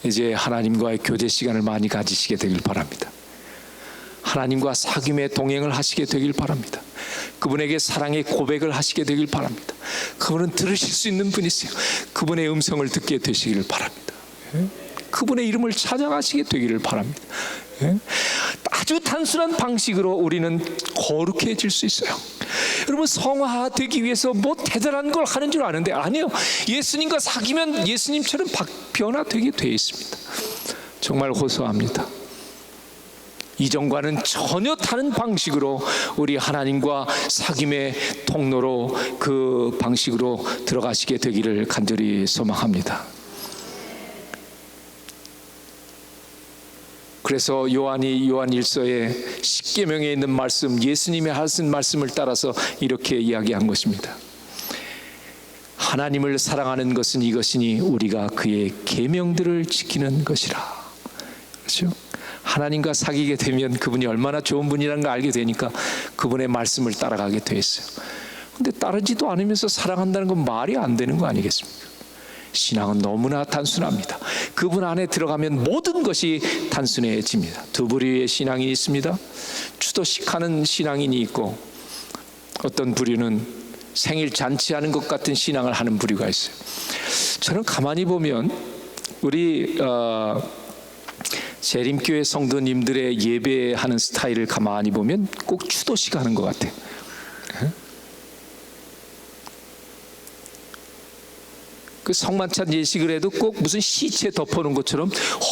이제 하나님과의 교제 시간을 많이 가지시게 되길 바랍니다. 하나님과 사귐의 동행을 하시게 되길 바랍니다. 그분에게 사랑의 고백을 하시게 되길 바랍니다. 그분은 들으실 수 있는 분이세요. 그분의 음성을 듣게 되시기를 바랍니다. 그분의 이름을 찬양하시게 되기를 바랍니다. 아주 단순한 방식으로 우리는 거룩해질 수 있어요. 여러분, 성화되기 위해서 뭐 대단한 걸 하는 줄 아는데 아니요. 예수님과 사귀면 예수님처럼 변화되게 되어 있습니다. 정말 호소합니다. 이전과는 전혀 다른 방식으로 우리 하나님과 사귐의 통로로 그 방식으로 들어가시게 되기를 간절히 소망합니다. 그래서 요한이 요한 1서의 십계명에 있는 말씀, 예수님이 하신 말씀을 따라서 이렇게 이야기한 것입니다. 하나님을 사랑하는 것은 이것이니 우리가 그의 계명들을 지키는 것이라. 그렇죠? 하나님과 사귀게 되면 그분이 얼마나 좋은 분이라는 걸 알게 되니까 그분의 말씀을 따라가게 돼 있어요. 근데 따르지도 않으면서 사랑한다는 건 말이 안 되는 거 아니겠습니까? 신앙은 너무나 단순합니다. 그분 안에 들어가면 모든 것이 단순해집니다. 두 부류의 신앙이 있습니다. 추도식하는 신앙인이 있고, 어떤 부류는 생일 잔치하는 것 같은 신앙을 하는 부류가 있어요. 저는 가만히 보면 우리 재림교회 성도님들의 예배하는 스타일을 가만히 보면 꼭 추도식 하는 것 같아요. 그 성만찬 예식을 해도 꼭 무슨 시체 덮어놓은 것처럼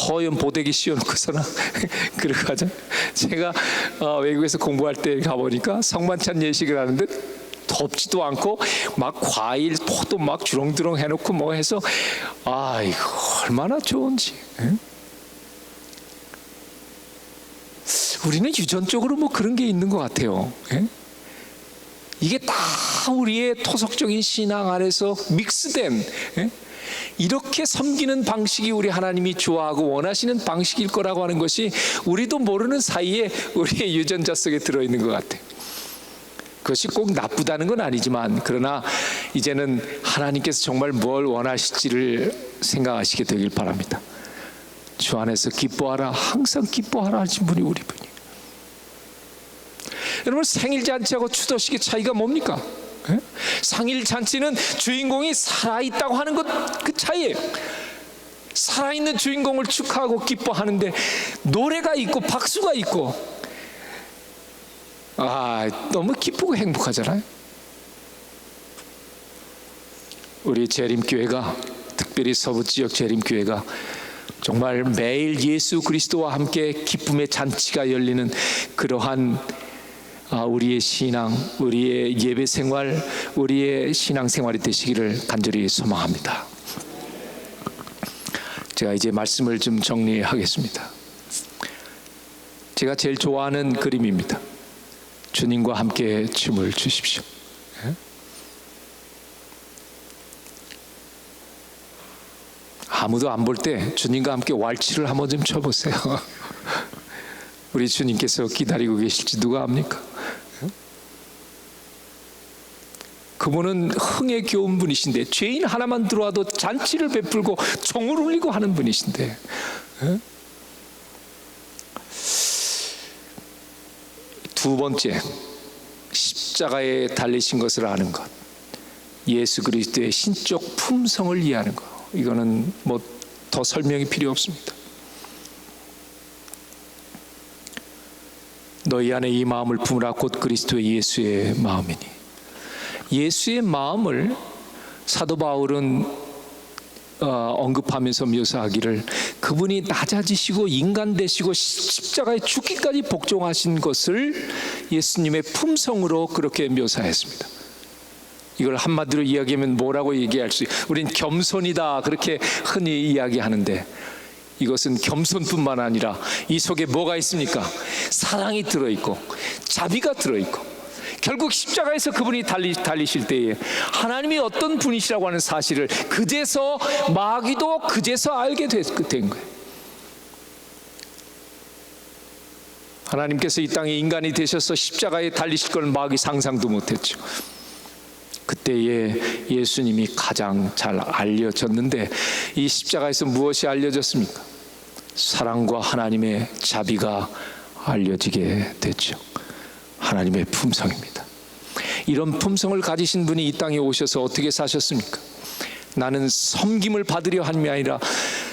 허연 보대기 씌워놓고서나 그러고 하죠. 제가 외국에서 공부할 때 가보니까 성만찬 예식을 하는데 덥지도 않고 막 과일, 포도 막 주렁주렁 해놓고 뭐 해서 아, 이거 얼마나 좋은지. 우리는 유전적으로 뭐 그런 게 있는 것 같아요. 이게 다 우리의 토속적인 신앙 안에서 믹스된, 이렇게 섬기는 방식이 우리 하나님이 좋아하고 원하시는 방식일 거라고 하는 것이 우리도 모르는 사이에 우리의 유전자 속에 들어있는 것 같아요. 그것이 꼭 나쁘다는 건 아니지만, 그러나 이제는 하나님께서 정말 뭘 원하실지를 생각하시게 되길 바랍니다. 주 안에서 기뻐하라, 항상 기뻐하라 하신 분이 우리 분이에요. 여러분, 생일잔치하고 추도식의 차이가 뭡니까? 생일잔치는 주인공이 살아있다고 하는 것, 그 차이예요. 살아있는 주인공을 축하하고 기뻐하는데 노래가 있고 박수가 있고, 너무 기쁘고 행복하잖아요. 우리 재림교회가, 특별히 서부 지역 재림교회가 정말 매일 예수 그리스도와 함께 기쁨의 잔치가 열리는 그러한 우리의 신앙, 우리의 예배 생활, 우리의 신앙 생활이 되시기를 간절히 소망합니다. 제가 이제 말씀을 좀 정리하겠습니다. 제가 제일 좋아하는 그림입니다. 주님과 함께 춤을 추십시오. 아무도 안 볼 때 주님과 함께 왈츠를 한번 좀 쳐보세요. 우리 주님께서 기다리고 계실지 누가 압니까? 그분은 흥에 겨운 분이신데, 죄인 하나만 들어와도 잔치를 베풀고 종을 울리고 하는 분이신데, 두 번째, 십자가에 달리신 것을 아는 것, 예수 그리스도의 신적 품성을 이해하는 것, 이거는 뭐 더 설명이 필요 없습니다. 너희 안에 이 마음을 품으라 곧 그리스도의 예수의 마음이니. 예수의 마음을 사도 바울은 언급하면서 묘사하기를, 그분이 낮아지시고 인간 되시고 십자가에 죽기까지 복종하신 것을 예수님의 품성으로 그렇게 묘사했습니다. 이걸 한마디로 이야기하면 뭐라고 얘기할 수 있어요? 우린 겸손이다 그렇게 흔히 이야기하는데, 이것은 겸손뿐만 아니라 이 속에 뭐가 있습니까? 사랑이 들어있고 자비가 들어있고, 결국 십자가에서 그분이 달리실 때에 하나님이 어떤 분이시라고 하는 사실을 그제서 마귀도 그제서 알게 된 거예요. 하나님께서 이 땅에 인간이 되셔서 십자가에 달리실 걸 마귀 상상도 못했죠. 그때에 예수님이 가장 잘 알려졌는데, 이 십자가에서 무엇이 알려졌습니까? 사랑과 하나님의 자비가 알려지게 됐죠. 하나님의 품성입니다. 이런 품성을 가지신 분이 이 땅에 오셔서 어떻게 사셨습니까? 나는 섬김을 받으려 함이 아니라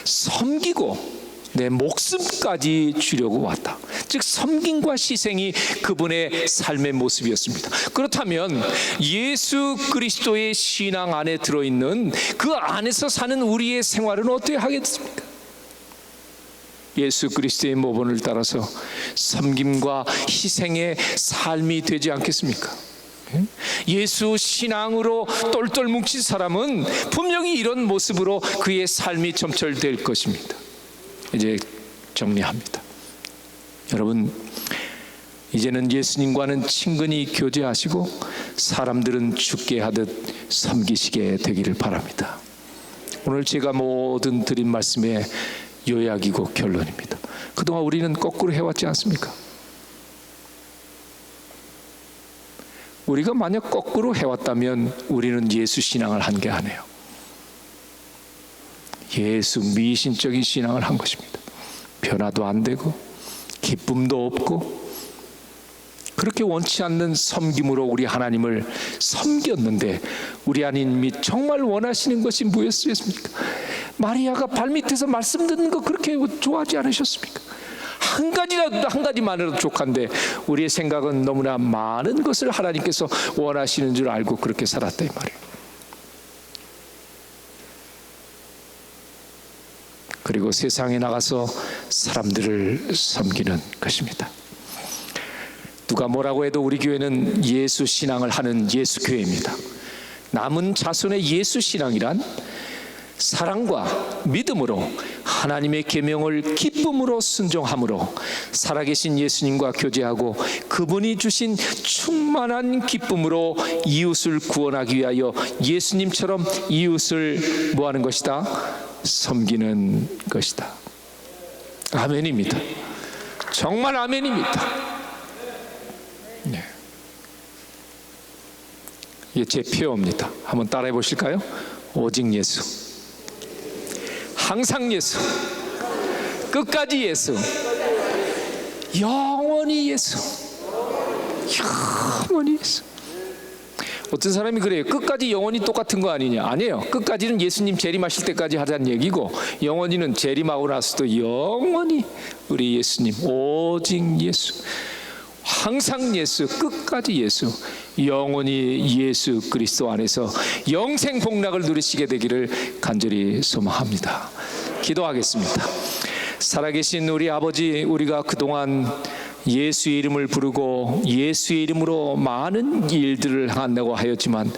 섬기고 내 목숨까지 주려고 왔다. 즉 섬김과 희생이 그분의 삶의 모습이었습니다. 그렇다면 예수 그리스도의 신앙 안에 들어있는 그 안에서 사는 우리의 생활은 어떻게 하겠습니까? 예수 그리스도의 모본을 따라서 섬김과 희생의 삶이 되지 않겠습니까? 예수 신앙으로 똘똘 뭉친 사람은 분명히 이런 모습으로 그의 삶이 점철될 것입니다. 이제 정리합니다. 여러분, 이제는 예수님과는 친근히 교제하시고 사람들은 죽게 하듯 섬기시게 되기를 바랍니다. 오늘 제가 모든 드린 말씀의 요약이고 결론입니다. 그동안 우리는 거꾸로 해왔지 않습니까? 우리가 만약 거꾸로 해왔다면 우리는 예수 신앙을 한 게 아니에요. 예수 미신적인 신앙을 한 것입니다. 변화도 안 되고 기쁨도 없고 그렇게 원치 않는 섬김으로 우리 하나님을 섬겼는데, 우리 하나님이 정말 원하시는 것이 무엇이었습니까? 마리아가 발밑에서 말씀 듣는 거 그렇게 좋아하지 않으셨습니까? 한 가지만으로도 족한데 우리의 생각은 너무나 많은 것을 하나님께서 원하시는 줄 알고 그렇게 살았다 이 말이에요. 그리고 세상에 나가서 사람들을 섬기는 것입니다. 누가 뭐라고 해도 우리 교회는 예수 신앙을 하는 예수 교회입니다. 남은 자손의 예수 신앙이란 사랑과 믿음으로 하나님의 계명을 기쁨으로 순종함으로 살아계신 예수님과 교제하고 그분이 주신 충만한 기쁨으로 이웃을 구원하기 위하여 예수님처럼 이웃을 뭐하는 것이다? 섬기는 것이다. 아멘입니다. 정말 아멘입니다. 네. 이게 제 표어입니다. 한번 따라해 보실까요? 오직 예수, 항상 예수, 끝까지 예수, 영원히 예수, 영원히 예수. 어떤 사람이 그래요. 끝까지 영원히 똑같은 거 아니냐? 아니에요. 끝까지는 예수님 재림하실 때까지 하자는 얘기고, 영원히는 재림하고 나서도 영원히 우리 예수님, 오직 예수, 항상 예수, 끝까지 예수, 영원히 예수 그리스도 안에서 영생 복락을 누리시게 되기를 간절히 소망합니다. 기도하겠습니다. 살아계신 우리 아버지, 우리가 그동안 예수의 이름을 부르고 예수의 이름으로 많은 일들을 한다고 하였지만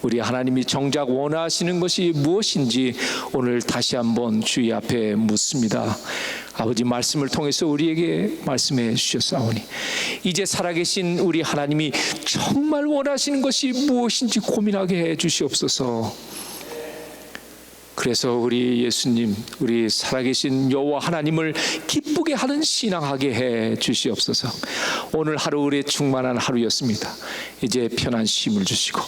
우리 하나님이 정작 원하시는 것이 무엇인지 오늘 다시 한번 주의 앞에 묻습니다. 아버지, 말씀을 통해서 우리에게 말씀해 주셨사오니 이제 살아계신 우리 하나님이 정말 원하시는 것이 무엇인지 고민하게 해 주시옵소서. 그래서 우리 예수님, 우리 살아계신 여호와 하나님을 기쁘게 하는 신앙하게 해 주시옵소서. 오늘 하루 우리의 충만한 하루였습니다. 이제 편한 쉼을 주시고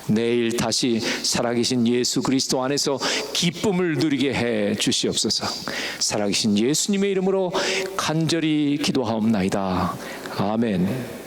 내일 다시 살아계신 예수 그리스도 안에서 기쁨을 누리게 해 주시옵소서. 살아계신 예수님의 이름으로 간절히 기도하옵나이다. 아멘.